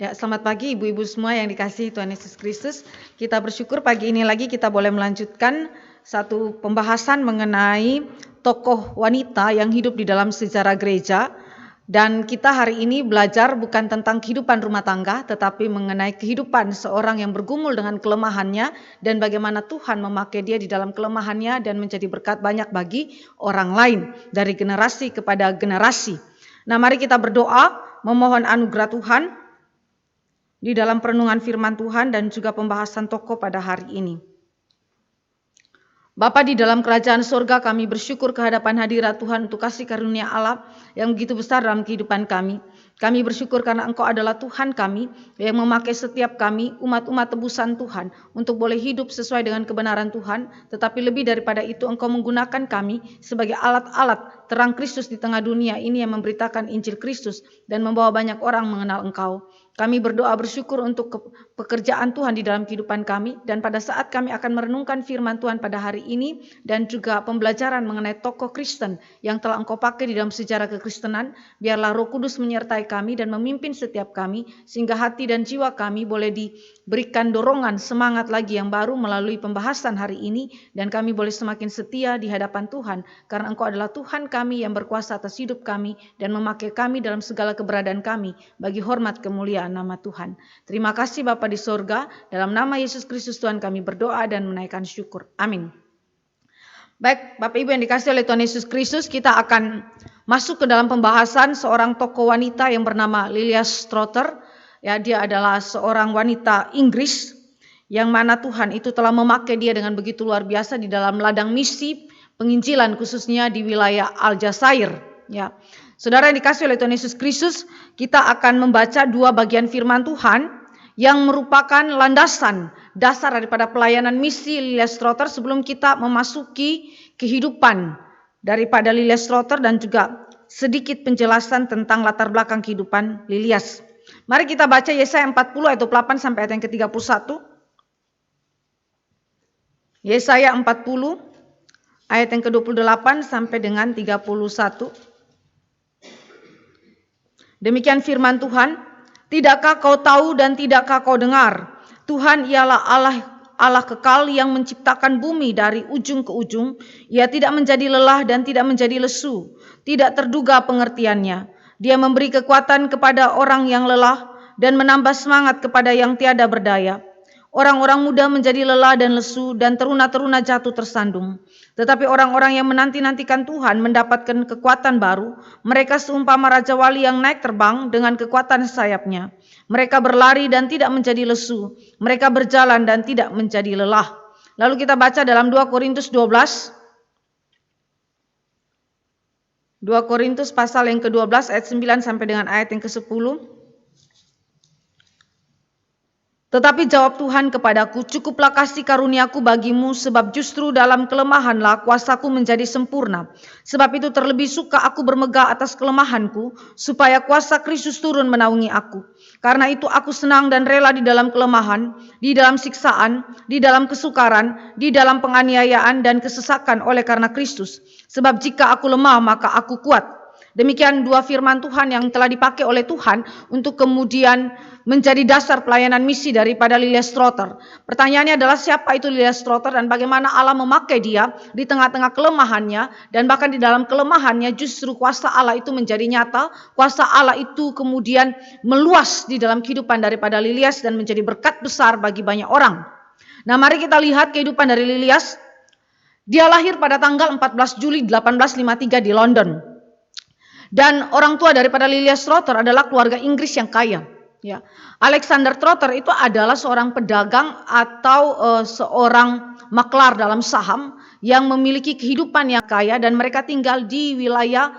Ya, selamat pagi ibu-ibu semua yang dikasihi Tuhan Yesus Kristus. Kita bersyukur pagi ini lagi kita boleh melanjutkan satu pembahasan mengenai tokoh wanita yang hidup di dalam sejarah gereja. Dan kita hari ini belajar bukan tentang kehidupan rumah tangga, tetapi mengenai kehidupan seorang yang bergumul dengan kelemahannya dan bagaimana Tuhan memakai dia di dalam kelemahannya dan menjadi berkat banyak bagi orang lain dari generasi kepada generasi. Nah, mari kita berdoa memohon anugerah Tuhan di dalam perenungan firman Tuhan dan juga pembahasan tokoh pada hari ini. Bapa di dalam kerajaan surga, kami bersyukur kehadapan hadirat Tuhan untuk kasih karunia Allah yang begitu besar dalam kehidupan kami. Kami bersyukur karena Engkau adalah Tuhan kami yang memakai setiap kami umat-umat tebusan Tuhan untuk boleh hidup sesuai dengan kebenaran Tuhan. Tetapi lebih daripada itu Engkau menggunakan kami sebagai alat-alat terang Kristus di tengah dunia ini yang memberitakan Injil Kristus dan membawa banyak orang mengenal Engkau. Kami berdoa bersyukur untuk pekerjaan Tuhan di dalam kehidupan kami. Dan pada saat kami akan merenungkan firman Tuhan pada hari ini dan juga pembelajaran mengenai tokoh Kristen yang telah Engkau pakai di dalam sejarah kekristenan, biarlah Roh Kudus menyertai kami dan memimpin setiap kami sehingga hati dan jiwa kami boleh diberikan dorongan semangat lagi yang baru melalui pembahasan hari ini dan kami boleh semakin setia di hadapan Tuhan karena Engkau adalah Tuhan kami yang berkuasa atas hidup kami dan memakai kami dalam segala keberadaan kami bagi hormat kemuliaan nama Tuhan. Terima kasih Bapa di sorga, dalam nama Yesus Kristus Tuhan kami berdoa dan menaikkan syukur. Amin. Baik, Bapak Ibu yang dikasihi oleh Tuhan Yesus Kristus, kita akan masuk ke dalam pembahasan seorang tokoh wanita yang bernama Lilia Strother. Ya, dia adalah seorang wanita Inggris yang mana Tuhan itu telah memakai dia dengan begitu luar biasa di dalam ladang misi penginjilan khususnya di wilayah Aljazair. Ya, saudara yang dikasihi oleh Tuhan Yesus Kristus, kita akan membaca dua bagian firman Tuhan yang merupakan landasan dasar daripada pelayanan misi Lilia Strother sebelum kita memasuki kehidupan daripada Lilia Strother dan juga sedikit penjelasan tentang latar belakang kehidupan Lilias. Mari kita baca Yesaya 40 ayat 28 sampai ayat yang ke-31. Yesaya 40 ayat yang ke-28 sampai dengan 31. Demikian firman Tuhan, tidakkah kau tahu dan tidakkah kau dengar? Tuhan ialah Allah kekal yang menciptakan bumi dari ujung ke ujung. Ia tidak menjadi lelah dan tidak menjadi lesu. Tidak terduga pengertiannya. Dia memberi kekuatan kepada orang yang lelah dan menambah semangat kepada yang tiada berdaya. Orang-orang muda menjadi lelah dan lesu dan teruna-teruna jatuh tersandung. Tetapi orang-orang yang menanti-nantikan Tuhan mendapatkan kekuatan baru. Mereka seumpama Raja Wali yang naik terbang dengan kekuatan sayapnya. Mereka berlari dan tidak menjadi lesu. Mereka berjalan dan tidak menjadi lelah. Lalu kita baca dalam 2 Korintus 12. 2 Korintus pasal yang ke-12 ayat 9 sampai dengan ayat yang ke-10. Tetapi jawab Tuhan kepadaku, cukuplah kasih karuniaku bagimu, sebab justru dalam kelemahanlah kuasaku menjadi sempurna. Sebab itu terlebih suka aku bermegah atas kelemahanku, supaya kuasa Kristus turun menaungi aku. Karena itu aku senang dan rela di dalam kelemahan, di dalam siksaan, di dalam kesukaran, di dalam penganiayaan dan kesesakan oleh karena Kristus. Sebab jika aku lemah maka aku kuat. Demikian dua firman Tuhan yang telah dipakai oleh Tuhan untuk kemudian menjadi dasar pelayanan misi daripada Lilia Strother. Pertanyaannya adalah siapa itu Lilia Strother dan bagaimana Allah memakai dia di tengah-tengah kelemahannya dan bahkan di dalam kelemahannya justru kuasa Allah itu menjadi nyata. Kuasa Allah itu kemudian meluas di dalam kehidupan daripada Lilias dan menjadi berkat besar bagi banyak orang. Nah, mari kita lihat kehidupan dari Lilias. Dia lahir pada tanggal 14 Juli 1853 di London. Dan orang tua daripada Lilia Strother adalah keluarga Inggris yang kaya. Ya, Alexander Strother itu adalah seorang pedagang atau seorang maklar dalam saham yang memiliki kehidupan yang kaya dan mereka tinggal di wilayah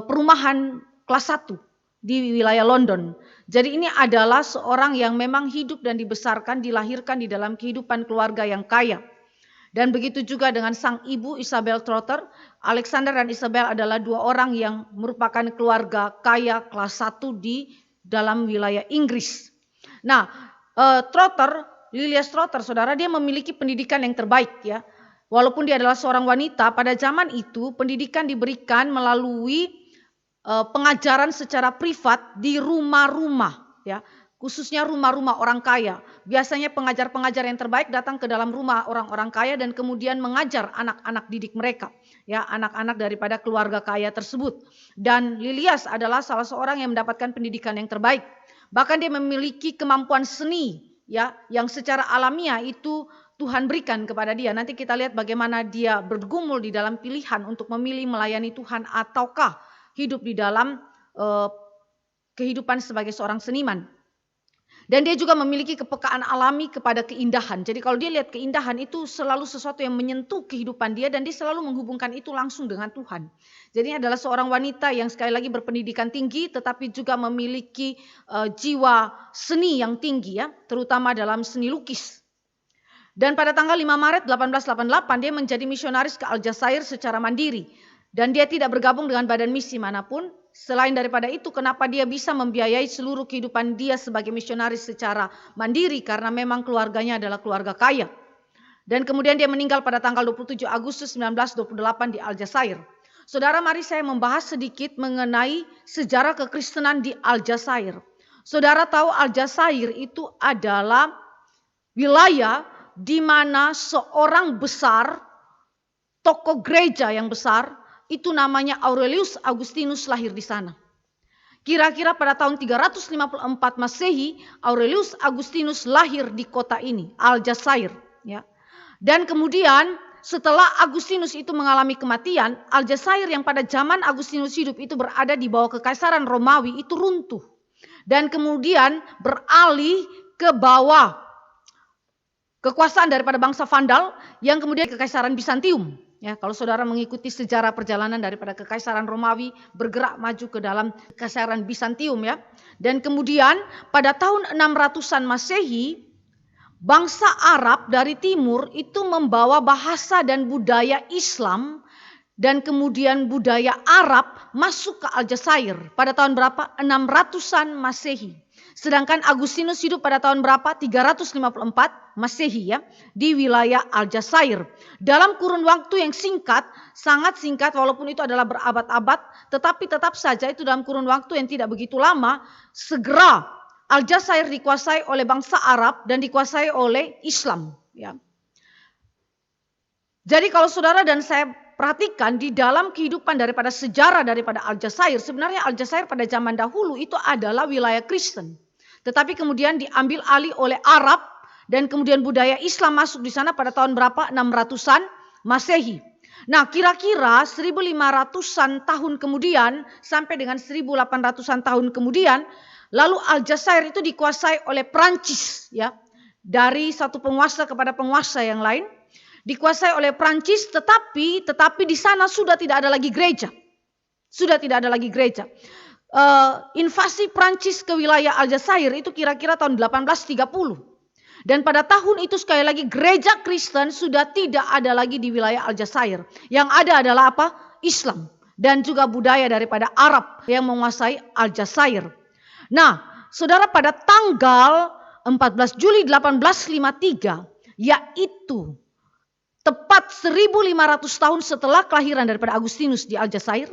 perumahan kelas 1 di wilayah London. Jadi ini adalah seorang yang memang hidup dan dibesarkan, dilahirkan di dalam kehidupan keluarga yang kaya. Dan begitu juga dengan sang ibu Isabel Strother. Alexander dan Isabel adalah dua orang yang merupakan keluarga kaya kelas 1 di dalam wilayah Inggris. Nah, Lilia Strother, saudara, dia memiliki pendidikan yang terbaik ya. Walaupun dia adalah seorang wanita, pada zaman itu pendidikan diberikan melalui pengajaran secara privat di rumah-rumah ya. khususnya rumah-rumah orang kaya. Biasanya pengajar-pengajar yang terbaik datang ke dalam rumah orang-orang kaya dan kemudian mengajar anak-anak didik mereka, ya, anak-anak daripada keluarga kaya tersebut. Dan Lilias adalah salah seorang yang mendapatkan pendidikan yang terbaik. Bahkan dia memiliki kemampuan seni, ya, yang secara alamiah itu Tuhan berikan kepada dia. Nanti kita lihat bagaimana dia bergumul di dalam pilihan untuk memilih melayani Tuhan ataukah hidup di dalam kehidupan sebagai seorang seniman. Dan dia juga memiliki kepekaan alami kepada keindahan. Jadi kalau dia lihat keindahan itu selalu sesuatu yang menyentuh kehidupan dia dan dia selalu menghubungkan itu langsung dengan Tuhan. Jadi ini adalah seorang wanita yang sekali lagi berpendidikan tinggi tetapi juga memiliki jiwa seni yang tinggi, ya, terutama dalam seni lukis. Dan pada tanggal 5 Maret 1888 dia menjadi misionaris ke Aljazair secara mandiri. Dan dia tidak bergabung dengan badan misi manapun. Selain daripada itu, kenapa dia bisa membiayai seluruh kehidupan dia sebagai misionaris secara mandiri? Karena memang keluarganya adalah keluarga kaya. Dan kemudian dia meninggal pada tanggal 27 Agustus 1928 di Aljazair. Saudara, mari saya membahas sedikit mengenai sejarah kekristenan di Aljazair. Saudara tahu Aljazair itu adalah wilayah di mana seorang besar, tokoh gereja yang besar, itu namanya Aurelius Augustinus lahir di sana. Kira-kira pada tahun 354 Masehi, Aurelius Augustinus lahir di kota ini, Aljazair. Ya. Dan kemudian setelah Agustinus itu mengalami kematian, Aljazair yang pada zaman Agustinus hidup itu berada di bawah kekaisaran Romawi itu runtuh. Dan kemudian beralih ke bawah kekuasaan daripada bangsa Vandal yang kemudian kekaisaran Bizantium. Ya, kalau saudara mengikuti sejarah perjalanan daripada kekaisaran Romawi bergerak maju ke dalam kekaisaran Bizantium, ya. Dan kemudian pada tahun 600-an Masehi, bangsa Arab dari timur itu membawa bahasa dan budaya Islam dan kemudian budaya Arab masuk ke Aljazair pada tahun berapa? 600-an Masehi. Sedangkan Agustinus hidup pada tahun berapa? 354 Masehi, ya, di wilayah Aljazair. Dalam kurun waktu yang singkat, sangat singkat walaupun itu adalah berabad-abad, tetapi tetap saja itu dalam kurun waktu yang tidak begitu lama, segera Aljazair dikuasai oleh bangsa Arab dan dikuasai oleh Islam, ya. Jadi kalau saudara dan saya perhatikan di dalam kehidupan daripada sejarah daripada Aljazair, sebenarnya Aljazair pada zaman dahulu itu adalah wilayah Kristen. Tetapi kemudian diambil alih oleh Arab dan kemudian budaya Islam masuk di sana pada tahun berapa? 600-an Masehi. Nah, kira-kira 1500-an tahun kemudian sampai dengan 1800-an tahun kemudian, lalu Aljazair itu dikuasai oleh Prancis, ya. Dari satu penguasa kepada penguasa yang lain. Dikuasai oleh Prancis, tetapi di sana sudah tidak ada lagi gereja. Sudah tidak ada lagi gereja. Invasi Prancis ke wilayah Aljazair itu kira-kira tahun 1830. Dan pada tahun itu sekali lagi gereja Kristen sudah tidak ada lagi di wilayah Aljazair. Yang ada adalah apa? Islam. Dan juga budaya daripada Arab yang menguasai Aljazair. Nah, saudara, pada tanggal 14 Juli 1853, yaitu tepat 1500 tahun setelah kelahiran daripada Agustinus di Aljazair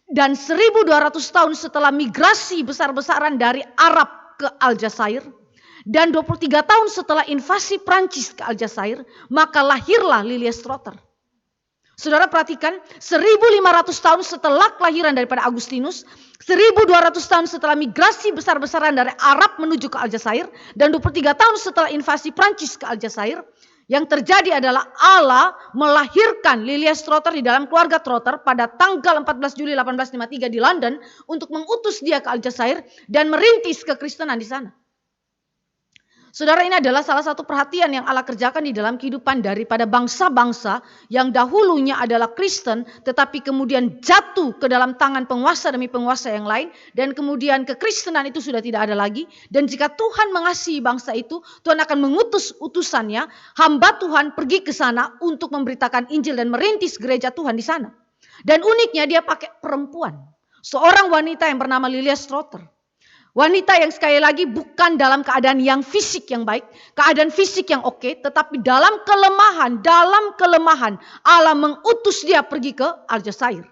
dan 1200 tahun setelah migrasi besar-besaran dari Arab ke Aljazair dan 23 tahun setelah invasi Prancis ke Aljazair, maka lahirlah Lilias Trotter. Saudara perhatikan, 1500 tahun setelah kelahiran daripada Agustinus, 1200 tahun setelah migrasi besar-besaran dari Arab menuju ke Aljazair dan 23 tahun setelah invasi Prancis ke Aljazair, yang terjadi adalah Allah melahirkan Lilias Trotter di dalam keluarga Trotter pada tanggal 14 Juli 1853 di London untuk mengutus dia ke Aljazair dan merintis kekristenan di sana. Saudara, ini adalah salah satu perhatian yang Allah kerjakan di dalam kehidupan daripada bangsa-bangsa yang dahulunya adalah Kristen tetapi kemudian jatuh ke dalam tangan penguasa demi penguasa yang lain dan kemudian kekristenan itu sudah tidak ada lagi. Dan jika Tuhan mengasihi bangsa itu, Tuhan akan mengutus utusannya, hamba Tuhan pergi ke sana untuk memberitakan Injil dan merintis gereja Tuhan di sana. Dan uniknya dia pakai perempuan, seorang wanita yang bernama Lilias Trotter. Wanita yang sekali lagi bukan dalam keadaan yang fisik yang baik, keadaan fisik yang oke, tetapi dalam kelemahan Allah mengutus dia pergi ke Aljazair.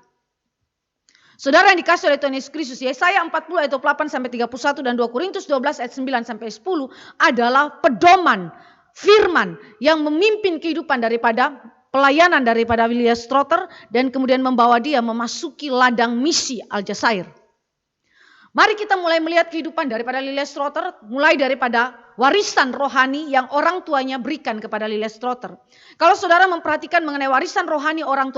Saudara yang dikasih oleh Tuhan Yesus Kristus, Yesaya 40 ayat 28 sampai 31 dan 2 Korintus 12 ayat 9 sampai 10 adalah pedoman firman yang memimpin kehidupan daripada pelayanan daripada William Strotter dan kemudian membawa dia memasuki ladang misi Aljazair. Mari kita mulai melihat kehidupan daripada William Strotter, mulai daripada warisan rohani yang orang tuanya berikan kepada William Strotter. Kalau saudara memperhatikan mengenai warisan rohani orang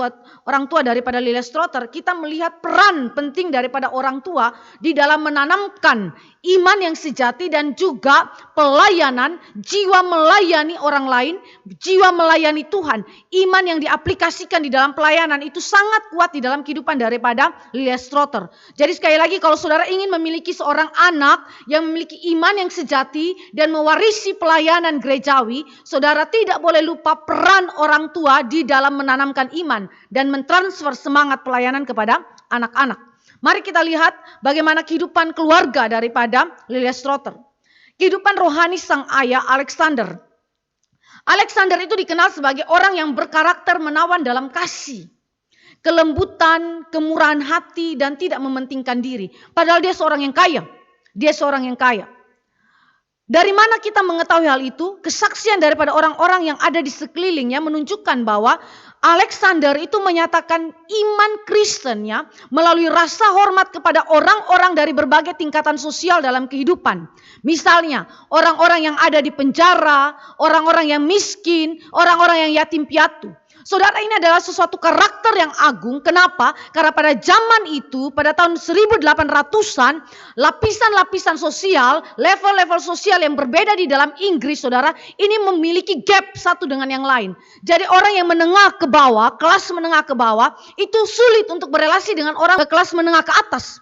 tua daripada William Strotter, kita melihat peran penting daripada orang tua di dalam menanamkan iman yang sejati dan juga pelayanan, jiwa melayani orang lain, jiwa melayani Tuhan. Iman yang diaplikasikan di dalam pelayanan itu sangat kuat di dalam kehidupan daripada William Strotter. Jadi sekali lagi kalau saudara ingin memiliki seorang anak yang memiliki iman yang sejati dan mewarisi pelayanan gerejawi, saudara tidak boleh lupa peran orang tua di dalam menanamkan iman dan mentransfer semangat pelayanan kepada anak-anak. Mari kita lihat bagaimana kehidupan keluarga daripada William Strotter. Kehidupan rohani sang ayah Alexander. Alexander itu dikenal sebagai orang yang berkarakter menawan dalam kasih, kelembutan, kemurahan hati, dan tidak mementingkan diri. Padahal dia seorang yang kaya. Dia seorang yang kaya. Dari mana kita mengetahui hal itu? Kesaksian daripada orang-orang yang ada di sekelilingnya menunjukkan bahwa Alexander itu menyatakan iman Kristennya melalui rasa hormat kepada orang-orang dari berbagai tingkatan sosial dalam kehidupan. Misalnya orang-orang yang ada di penjara, orang-orang yang miskin, orang-orang yang yatim piatu. Saudara, ini adalah sesuatu karakter yang agung. Kenapa? Karena pada zaman itu, pada tahun 1800-an, lapisan-lapisan sosial, level-level sosial yang berbeda di dalam Inggris, saudara, ini memiliki gap satu dengan yang lain. Jadi orang yang menengah ke bawah, kelas menengah ke bawah, itu sulit untuk berelasi dengan orang kelas menengah ke atas.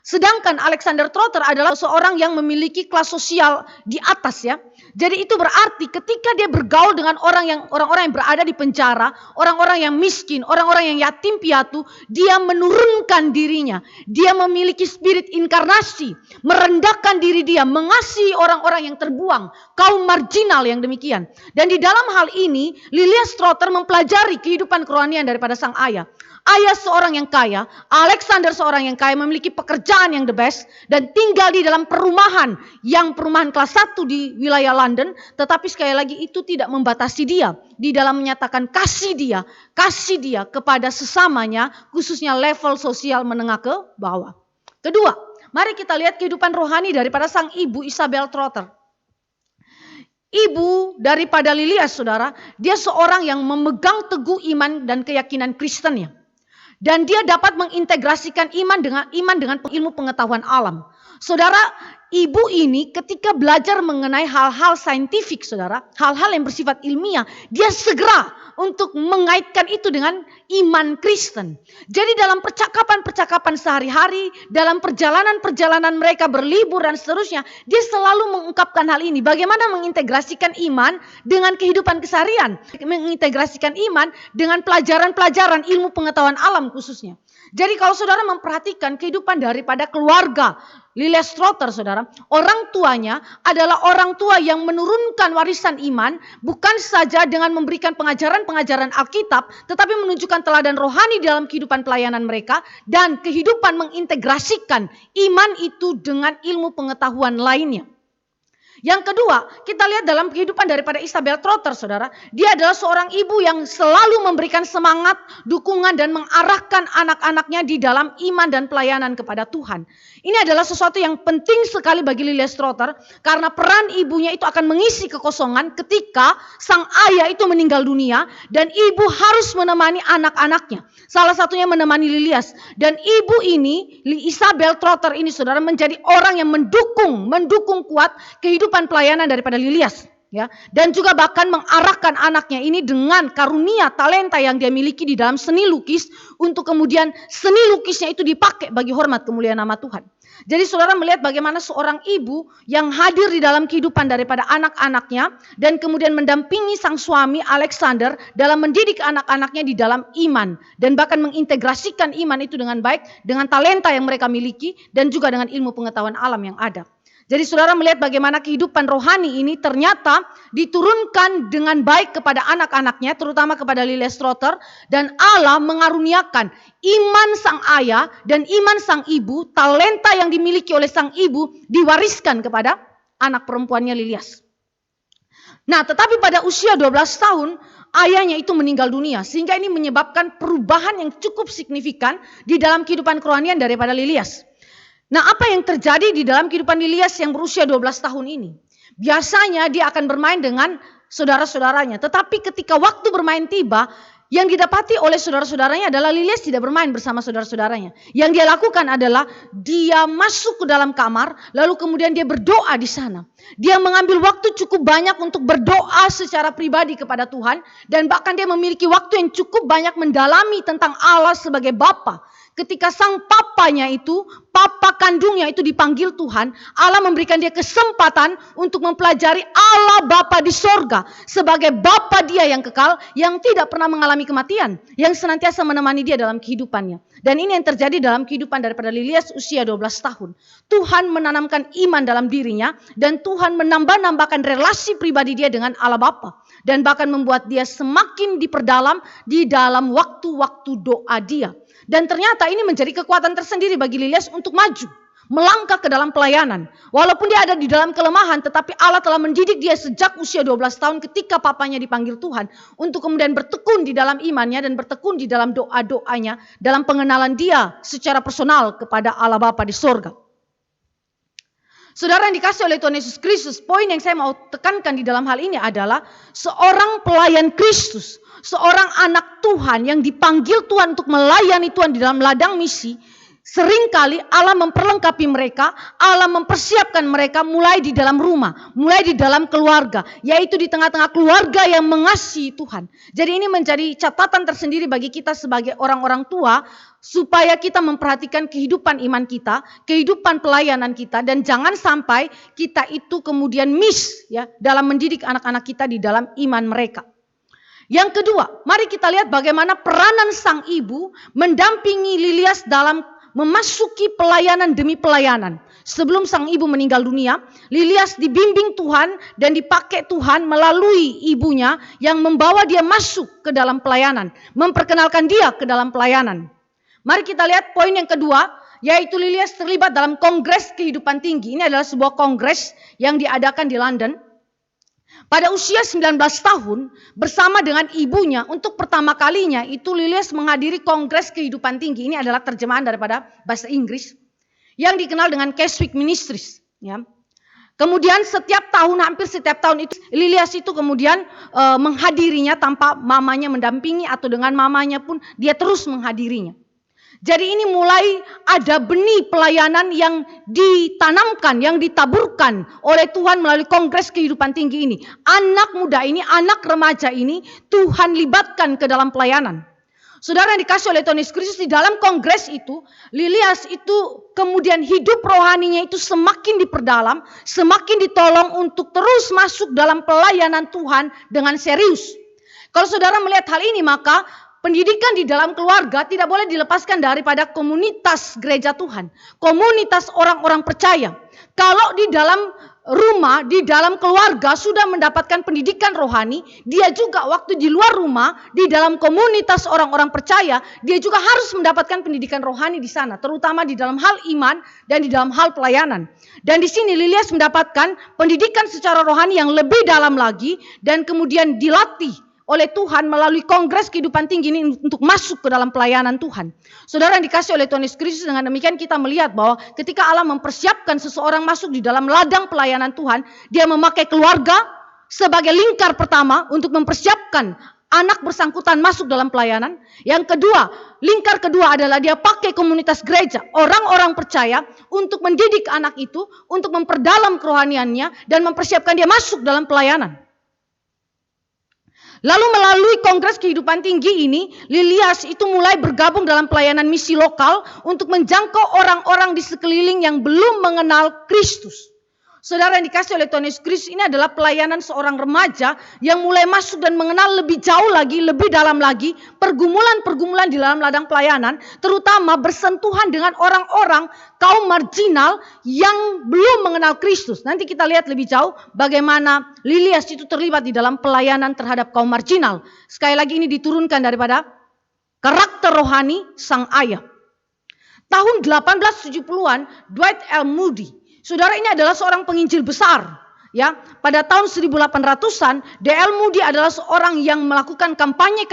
Sedangkan Alexander Strotter adalah seorang yang memiliki kelas sosial di atas ya. Jadi itu berarti ketika dia bergaul dengan orang-orang yang berada di penjara, orang-orang yang miskin, orang-orang yang yatim piatu, dia menurunkan dirinya. Dia memiliki spirit inkarnasi, merendahkan diri dia, mengasihi orang-orang yang terbuang, kaum marginal yang demikian. Dan di dalam hal ini, William Strotter mempelajari kehidupan kerohanian daripada sang ayah. Ayah seorang yang kaya, Alexander seorang yang kaya, memiliki pekerjaan yang the best dan tinggal di dalam perumahan kelas 1 di wilayah London, tetapi sekali lagi itu tidak membatasi dia di dalam menyatakan kasih dia kepada sesamanya, khususnya level sosial menengah ke bawah. Kedua, mari kita lihat kehidupan rohani daripada sang ibu Isabel Trotter. Ibu daripada Lilias, saudara, dia seorang yang memegang teguh iman dan keyakinan Kristennya. Dan dia dapat mengintegrasikan iman dengan ilmu pengetahuan alam. Saudara, ibu ini ketika belajar mengenai hal-hal saintifik, saudara, hal-hal yang bersifat ilmiah, dia segera untuk mengaitkan itu dengan iman Kristen. Jadi dalam percakapan-percakapan sehari-hari, dalam perjalanan-perjalanan mereka berlibur dan seterusnya, dia selalu mengungkapkan hal ini. Bagaimana mengintegrasikan iman dengan kehidupan keseharian, mengintegrasikan iman dengan pelajaran-pelajaran ilmu pengetahuan alam khususnya. Jadi kalau saudara memperhatikan kehidupan daripada keluarga William Strotter, saudara, orang tuanya adalah orang tua yang menurunkan warisan iman, bukan saja dengan memberikan pengajaran-pengajaran Alkitab, tetapi menunjukkan teladan rohani dalam kehidupan pelayanan mereka, dan kehidupan mengintegrasikan iman itu dengan ilmu pengetahuan lainnya. Yang kedua, kita lihat dalam kehidupan daripada Isabel Trotter, saudara. Dia adalah seorang ibu yang selalu memberikan semangat, dukungan, dan mengarahkan anak-anaknya di dalam iman dan pelayanan kepada Tuhan. Ini adalah sesuatu yang penting sekali bagi William Strotter, karena peran ibunya itu akan mengisi kekosongan ketika sang ayah itu meninggal dunia, dan ibu harus menemani anak-anaknya. Salah satunya menemani Lilias. Dan ibu ini, Isabel Trotter ini, saudara, menjadi orang yang mendukung kuat kehidupan pelayanan daripada Lilias, ya, dan juga bahkan mengarahkan anaknya ini dengan karunia talenta yang dia miliki di dalam seni lukis, untuk kemudian seni lukisnya itu dipakai bagi hormat kemuliaan nama Tuhan. Jadi saudara melihat bagaimana seorang ibu yang hadir di dalam kehidupan daripada anak-anaknya dan kemudian mendampingi sang suami Alexander dalam mendidik anak-anaknya di dalam iman, dan bahkan mengintegrasikan iman itu dengan baik dengan talenta yang mereka miliki dan juga dengan ilmu pengetahuan alam yang ada. Jadi saudara melihat bagaimana kehidupan rohani ini ternyata diturunkan dengan baik kepada anak-anaknya, terutama kepada Lilias Trotter, dan Allah mengaruniakan iman sang ayah dan iman sang ibu, talenta yang dimiliki oleh sang ibu diwariskan kepada anak perempuannya Lilias. Nah, tetapi pada usia 12 tahun ayahnya itu meninggal dunia, sehingga ini menyebabkan perubahan yang cukup signifikan di dalam kehidupan kerohanian daripada Lilias. Nah, apa yang terjadi di dalam kehidupan Lilias yang berusia 12 tahun ini? Biasanya dia akan bermain dengan saudara-saudaranya. Tetapi ketika waktu bermain tiba, yang didapati oleh saudara-saudaranya adalah Lilias tidak bermain bersama saudara-saudaranya. Yang dia lakukan adalah dia masuk ke dalam kamar, lalu kemudian dia berdoa di sana. Dia mengambil waktu cukup banyak untuk berdoa secara pribadi kepada Tuhan. Dan bahkan dia memiliki waktu yang cukup banyak mendalami tentang Allah sebagai Bapa. Ketika sang papanya itu, papa kandungnya itu dipanggil Tuhan, Allah memberikan dia kesempatan untuk mempelajari Allah Bapa di sorga sebagai Bapa dia yang kekal, yang tidak pernah mengalami kematian, yang senantiasa menemani dia dalam kehidupannya. Dan ini yang terjadi dalam kehidupan daripada Lilias usia 12 tahun. Tuhan menanamkan iman dalam dirinya dan Tuhan menambah-nambahkan relasi pribadi dia dengan Allah Bapa. Dan bahkan membuat dia semakin diperdalam di dalam waktu-waktu doa dia. Dan ternyata ini menjadi kekuatan tersendiri bagi Lilias untuk maju, melangkah ke dalam pelayanan. Walaupun dia ada di dalam kelemahan, tetapi Allah telah mendidik dia sejak usia 12 tahun ketika papanya dipanggil Tuhan. Untuk kemudian bertekun di dalam imannya dan bertekun di dalam doa-doanya, dalam pengenalan dia secara personal kepada Allah Bapa di sorga. Saudara yang dikasih oleh Tuhan Yesus Kristus, poin yang saya mau tekankan di dalam hal ini adalah seorang pelayan Kristus, seorang anak Tuhan yang dipanggil Tuhan untuk melayani Tuhan di dalam ladang misi. Seringkali Allah memperlengkapi mereka, Allah mempersiapkan mereka mulai di dalam rumah, mulai di dalam keluarga, yaitu di tengah-tengah keluarga yang mengasihi Tuhan. Jadi ini menjadi catatan tersendiri bagi kita sebagai orang-orang tua, supaya kita memperhatikan kehidupan iman kita, kehidupan pelayanan kita, dan jangan sampai kita itu kemudian miss ya dalam mendidik anak-anak kita di dalam iman mereka. Yang kedua, mari kita lihat bagaimana peranan sang ibu mendampingi Lilias dalam memasuki pelayanan demi pelayanan. Sebelum sang ibu meninggal dunia, Lilias dibimbing Tuhan dan dipakai Tuhan melalui ibunya yang membawa dia masuk ke dalam pelayanan, memperkenalkan dia ke dalam pelayanan. Mari kita lihat poin yang kedua, yaitu Lilias terlibat dalam kongres kehidupan tinggi. Ini adalah sebuah kongres yang diadakan di London. Pada usia 19 tahun bersama dengan ibunya untuk pertama kalinya itu Lilias menghadiri kongres kehidupan tinggi. Ini adalah terjemahan daripada bahasa Inggris yang dikenal dengan Keswick Ministries. Ya. Kemudian hampir setiap tahun itu Lilias itu kemudian menghadirinya tanpa mamanya mendampingi atau dengan mamanya pun dia terus menghadirinya. Jadi ini mulai ada benih pelayanan yang ditanamkan, yang ditaburkan oleh Tuhan melalui kongres kehidupan tinggi ini. Anak muda ini, anak remaja ini Tuhan libatkan ke dalam pelayanan. Saudara yang dikasih oleh Tuhan Yesus Kristus, di dalam kongres itu, Lilias itu kemudian hidup rohaninya itu semakin diperdalam, semakin ditolong untuk terus masuk dalam pelayanan Tuhan dengan serius. Kalau saudara melihat hal ini, maka pendidikan di dalam keluarga tidak boleh dilepaskan daripada komunitas gereja Tuhan. Komunitas orang-orang percaya. Kalau di dalam rumah, di dalam keluarga sudah mendapatkan pendidikan rohani, dia juga waktu di luar rumah, di dalam komunitas orang-orang percaya, dia juga harus mendapatkan pendidikan rohani di sana. Terutama di dalam hal iman dan di dalam hal pelayanan. Dan di sini Lilias mendapatkan pendidikan secara rohani yang lebih dalam lagi dan kemudian dilatih oleh Tuhan melalui kongres kehidupan tinggi ini untuk masuk ke dalam pelayanan Tuhan. Saudara yang dikasih oleh Tuhan Yesus Kristus, dengan demikian kita melihat bahwa ketika Allah mempersiapkan seseorang masuk di dalam ladang pelayanan Tuhan, dia memakai keluarga sebagai lingkar pertama untuk mempersiapkan anak bersangkutan masuk dalam pelayanan. Yang kedua, lingkar kedua adalah dia pakai komunitas gereja, orang-orang percaya untuk mendidik anak itu, untuk memperdalam kerohaniannya dan mempersiapkan dia masuk dalam pelayanan. Lalu melalui kongres kehidupan tinggi ini, Lilias itu mulai bergabung dalam pelayanan misi lokal untuk menjangkau orang-orang di sekeliling yang belum mengenal Kristus. Saudara yang dikasih oleh Tuhan Yesus Kristus, ini adalah pelayanan seorang remaja yang mulai masuk dan mengenal lebih jauh lagi, lebih dalam lagi pergumulan-pergumulan di dalam ladang pelayanan, terutama bersentuhan dengan orang-orang kaum marginal yang belum mengenal Kristus. Nanti kita lihat lebih jauh bagaimana Lilias itu terlibat di dalam pelayanan terhadap kaum marginal. Sekali lagi ini diturunkan daripada karakter rohani sang ayah. Tahun 1870-an, Dwight L. Moody, saudara, ini adalah seorang penginjil besar. Ya, pada tahun 1800-an, D.L. Moody adalah seorang yang melakukan kampanye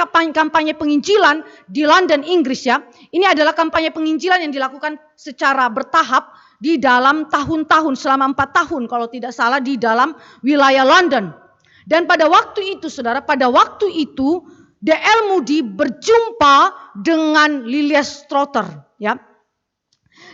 penginjilan di London, Inggris. Ya, ini adalah kampanye penginjilan yang dilakukan secara bertahap di dalam tahun-tahun, selama 4 tahun kalau tidak salah, di dalam wilayah London. Dan pada waktu itu, saudara, D.L. Moody berjumpa dengan Lilias Trotter. Ya.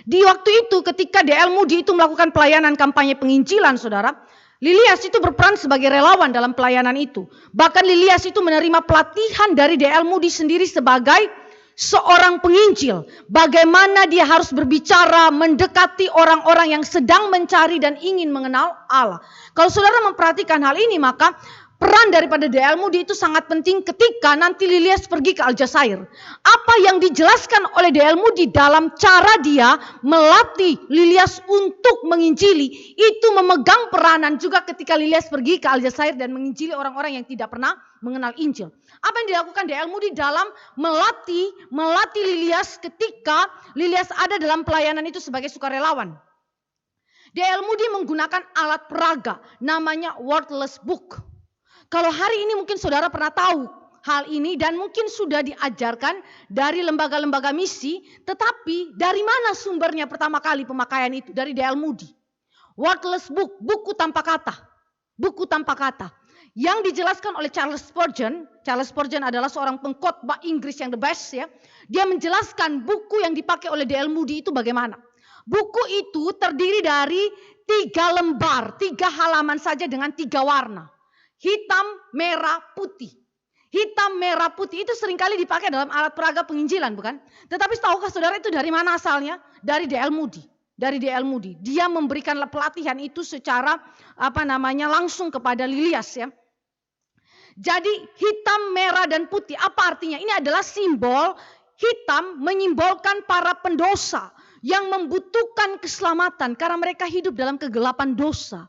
Di waktu itu ketika D.L. Moody itu melakukan pelayanan kampanye penginjilan, saudara, Lilias itu berperan sebagai relawan dalam pelayanan itu. Bahkan Lilias itu menerima pelatihan dari D.L. Moody sendiri sebagai seorang penginjil. Bagaimana dia harus berbicara, mendekati orang-orang yang sedang mencari dan ingin mengenal Allah. Kalau saudara memperhatikan hal ini, maka peran daripada D.L. Moody itu sangat penting ketika nanti Lilias pergi ke Aljazair. Apa yang dijelaskan oleh D.L. Moody dalam cara dia melatih Lilias untuk menginjili, itu memegang peranan juga ketika Lilias pergi ke Aljazair dan menginjili orang-orang yang tidak pernah mengenal Injil. Apa yang dilakukan D.L. Moody dalam melatih Lilias ketika Lilias ada dalam pelayanan itu sebagai sukarelawan? D.L. Moody menggunakan alat peraga namanya wordless book. Kalau hari ini mungkin saudara pernah tahu hal ini dan mungkin sudah diajarkan dari lembaga-lembaga misi, tetapi dari mana sumbernya pertama kali pemakaian itu? Dari D.L. Moody. Wordless book, buku tanpa kata. Buku tanpa kata. Yang dijelaskan oleh Charles Spurgeon. Charles Spurgeon adalah seorang pengkhotbah Inggris yang the best, ya. Dia menjelaskan buku yang dipakai oleh D.L. Moody itu bagaimana. Buku itu terdiri dari 3 lembar, 3 halaman saja dengan 3 warna. Hitam, merah, putih. Hitam, merah, putih itu seringkali dipakai dalam alat peraga penginjilan, bukan? Tetapi tahukah saudara itu dari mana asalnya? Dari D.L. Moody. Dari D.L. Moody. Dia memberikan pelatihan itu secara langsung kepada Lilias, ya. Jadi hitam, merah, dan putih. Apa artinya? Ini adalah simbol. Hitam menyimbolkan para pendosa yang membutuhkan keselamatan karena mereka hidup dalam kegelapan dosa.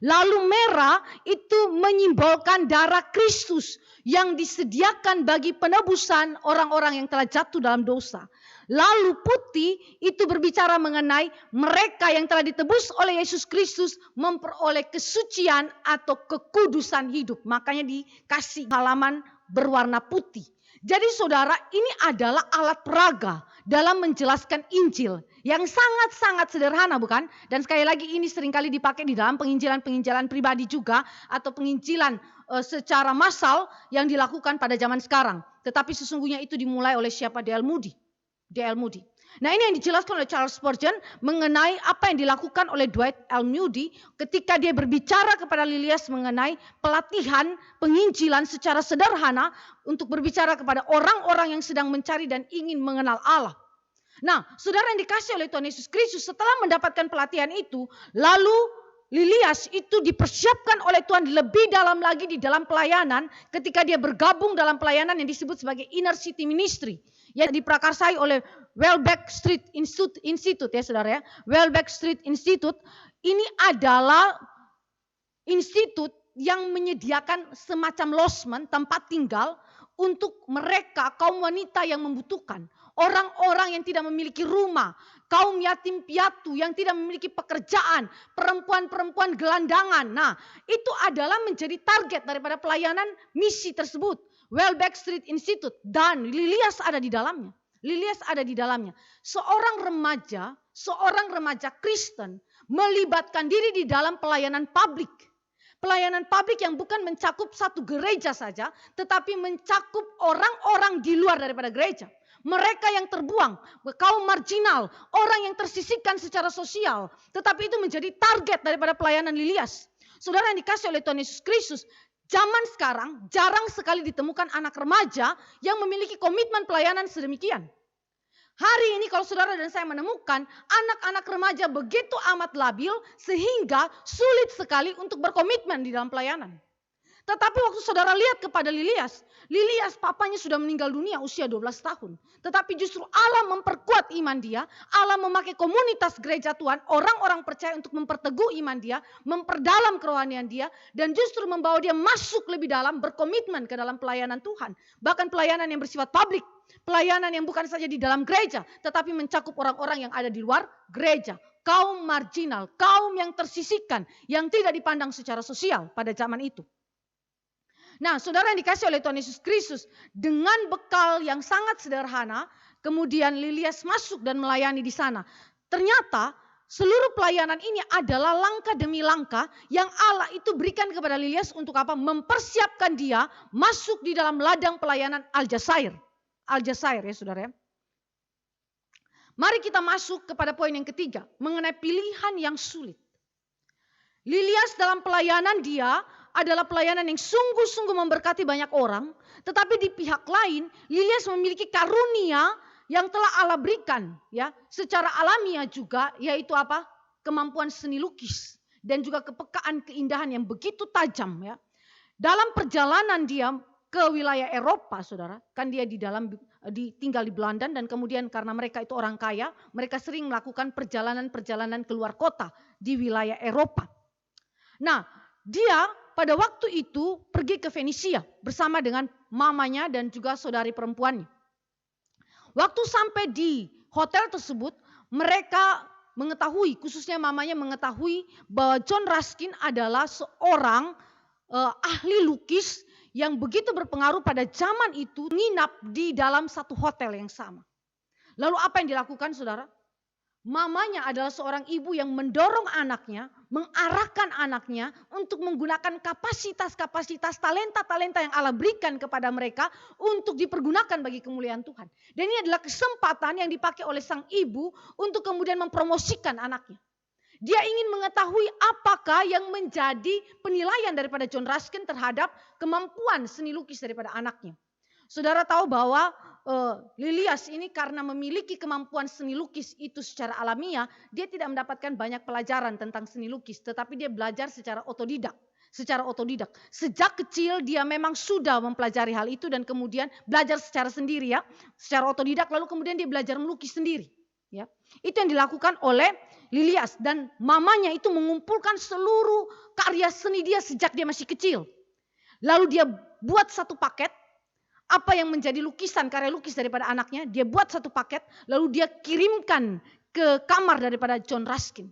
Lalu merah itu menyimbolkan darah Kristus yang disediakan bagi penebusan orang-orang yang telah jatuh dalam dosa. Lalu putih itu berbicara mengenai mereka yang telah ditebus oleh Yesus Kristus memperoleh kesucian atau kekudusan hidup. Makanya dikasih halaman berwarna putih. Jadi saudara, ini adalah alat peraga dalam menjelaskan Injil yang sangat-sangat sederhana, bukan? Dan sekali lagi ini seringkali dipakai di dalam penginjilan-penginjilan pribadi juga atau penginjilan secara massal yang dilakukan pada zaman sekarang. Tetapi sesungguhnya itu dimulai oleh siapa? D.L. Moody. D.L. Moody. Nah, ini yang dijelaskan oleh Charles Spurgeon mengenai apa yang dilakukan oleh Dwight L. Moody ketika dia berbicara kepada Lilias mengenai pelatihan penginjilan secara sederhana untuk berbicara kepada orang-orang yang sedang mencari dan ingin mengenal Allah. Nah, saudara yang dikasih oleh Tuhan Yesus Kristus, setelah mendapatkan pelatihan itu, lalu Lilias itu dipersiapkan oleh Tuhan lebih dalam lagi di dalam pelayanan ketika dia bergabung dalam pelayanan yang disebut sebagai Inner City Ministry yang diprakarsai oleh Welbeck Street Institute, ya saudara, ya. Welbeck Street Institute ini adalah institut yang menyediakan semacam losmen, tempat tinggal untuk mereka kaum wanita yang membutuhkan. Orang-orang yang tidak memiliki rumah, kaum yatim piatu yang tidak memiliki pekerjaan, perempuan-perempuan gelandangan. Nah, itu adalah menjadi target daripada pelayanan misi tersebut. Welbeck Street Institute dan Lilias ada di dalamnya. Lilias ada di dalamnya. Seorang remaja Kristen melibatkan diri di dalam pelayanan publik. Pelayanan publik yang bukan mencakup satu gereja saja, tetapi mencakup orang-orang di luar daripada gereja. Mereka yang terbuang, kaum marginal, orang yang tersisihkan secara sosial. Tetapi itu menjadi target daripada pelayanan Lilias. Saudara yang dikasih oleh Tuhan Yesus Kristus, zaman sekarang jarang sekali ditemukan anak remaja yang memiliki komitmen pelayanan sedemikian. Hari ini kalau saudara dan saya menemukan anak-anak remaja begitu amat labil sehingga sulit sekali untuk berkomitmen di dalam pelayanan. Tetapi waktu saudara lihat kepada Lilias papanya sudah meninggal dunia usia 12 tahun. Tetapi justru Allah memperkuat iman dia, Allah memakai komunitas gereja Tuhan, orang-orang percaya untuk memperteguh iman dia, memperdalam kerohanian dia, dan justru membawa dia masuk lebih dalam, berkomitmen ke dalam pelayanan Tuhan. Bahkan pelayanan yang bersifat publik, pelayanan yang bukan saja di dalam gereja, tetapi mencakup orang-orang yang ada di luar gereja. Kaum marginal, kaum yang tersisihkan, yang tidak dipandang secara sosial pada zaman itu. Nah, saudara yang dikasih oleh Tuhan Yesus Kristus, dengan bekal yang sangat sederhana, kemudian Lilias masuk dan melayani di sana. Ternyata seluruh pelayanan ini adalah langkah demi langkah yang Allah itu berikan kepada Lilias untuk apa? Mempersiapkan dia masuk di dalam ladang pelayanan Aljazair. Aljazair ya saudara ya. Mari kita masuk kepada poin yang ketiga, mengenai pilihan yang sulit. Lilias dalam pelayanan dia adalah pelayanan yang sungguh-sungguh memberkati banyak orang. Tetapi di pihak lain, Lilias memiliki karunia yang telah Allah berikan. Ya, secara alamiah juga, yaitu apa? Kemampuan seni lukis. Dan juga kepekaan keindahan yang begitu tajam. Ya. Dalam perjalanan dia ke wilayah Eropa, saudara. Kan dia tinggal di Belanda dan kemudian karena mereka itu orang kaya, mereka sering melakukan perjalanan-perjalanan keluar kota di wilayah Eropa. Nah, dia pada waktu itu pergi ke Fenisia bersama dengan mamanya dan juga saudari perempuannya. Waktu sampai di hotel tersebut, mereka mengetahui, khususnya mamanya mengetahui bahwa John Ruskin adalah seorang ahli lukis yang begitu berpengaruh pada zaman itu, nginap di dalam satu hotel yang sama. Lalu apa yang dilakukan saudara? Mamanya adalah seorang ibu yang mendorong anaknya, mengarahkan anaknya untuk menggunakan kapasitas-kapasitas, talenta-talenta yang Allah berikan kepada mereka untuk dipergunakan bagi kemuliaan Tuhan. Dan ini adalah kesempatan yang dipakai oleh sang ibu untuk kemudian mempromosikan anaknya. Dia ingin mengetahui apakah yang menjadi penilaian daripada John Ruskin terhadap kemampuan seni lukis daripada anaknya. Saudara tahu bahwa Lilias ini karena memiliki kemampuan seni lukis itu secara alamiah, dia tidak mendapatkan banyak pelajaran tentang seni lukis, tetapi dia belajar secara otodidak. Sejak kecil dia memang sudah mempelajari hal itu dan kemudian belajar secara sendiri ya, secara otodidak, lalu kemudian dia belajar melukis sendiri. Ya, itu yang dilakukan oleh Lilias dan mamanya itu mengumpulkan seluruh karya seni dia sejak dia masih kecil. Lalu dia buat satu paket. Apa yang menjadi lukisan, karya lukis daripada anaknya, dia buat satu paket, lalu dia kirimkan ke kamar daripada John Ruskin.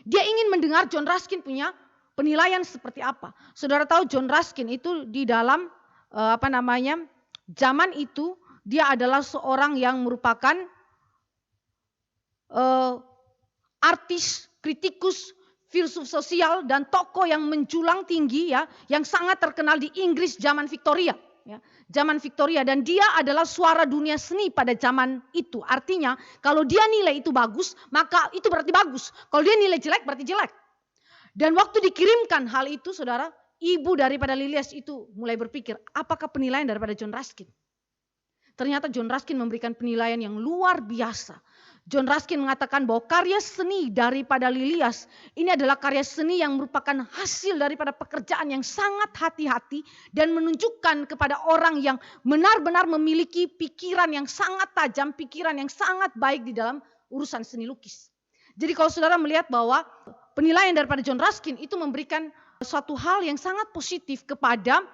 Dia ingin mendengar John Ruskin punya penilaian seperti apa. Saudara tahu John Ruskin itu di dalam zaman itu dia adalah seorang yang merupakan artis, kritikus, filsuf sosial dan tokoh yang menjulang tinggi ya, yang sangat terkenal di Inggris zaman Victoria. Ya, zaman Victoria dan dia adalah suara dunia seni pada zaman itu. Artinya kalau dia nilai itu bagus maka itu berarti bagus. Kalau dia nilai jelek berarti jelek. Dan waktu dikirimkan hal itu saudara, ibu daripada Lilias itu mulai berpikir apakah penilaian daripada John Ruskin. Ternyata John Ruskin memberikan penilaian yang luar biasa. John Ruskin mengatakan bahwa karya seni daripada Lilias ini adalah karya seni yang merupakan hasil daripada pekerjaan yang sangat hati-hati dan menunjukkan kepada orang yang benar-benar memiliki pikiran yang sangat tajam, pikiran yang sangat baik di dalam urusan seni lukis. Jadi kalau saudara melihat bahwa penilaian daripada John Ruskin itu memberikan suatu hal yang sangat positif kepada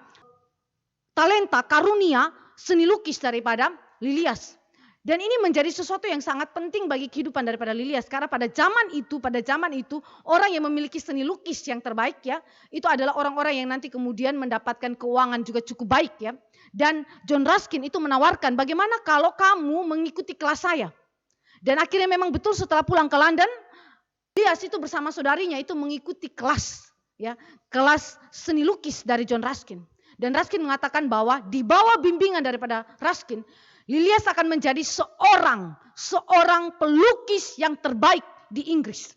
talenta, karunia, seni lukis daripada Lilias. Dan ini menjadi sesuatu yang sangat penting bagi kehidupan daripada Lilias. Karena pada zaman itu orang yang memiliki seni lukis yang terbaik ya, itu adalah orang-orang yang nanti kemudian mendapatkan keuangan juga cukup baik ya. Dan John Ruskin itu menawarkan bagaimana kalau kamu mengikuti kelas saya. Dan akhirnya memang betul setelah pulang ke London, Lilias itu bersama saudarinya itu mengikuti kelas ya, kelas seni lukis dari John Ruskin. Dan Ruskin mengatakan bahwa di bawah bimbingan daripada Ruskin, Lilias akan menjadi seorang pelukis yang terbaik di Inggris.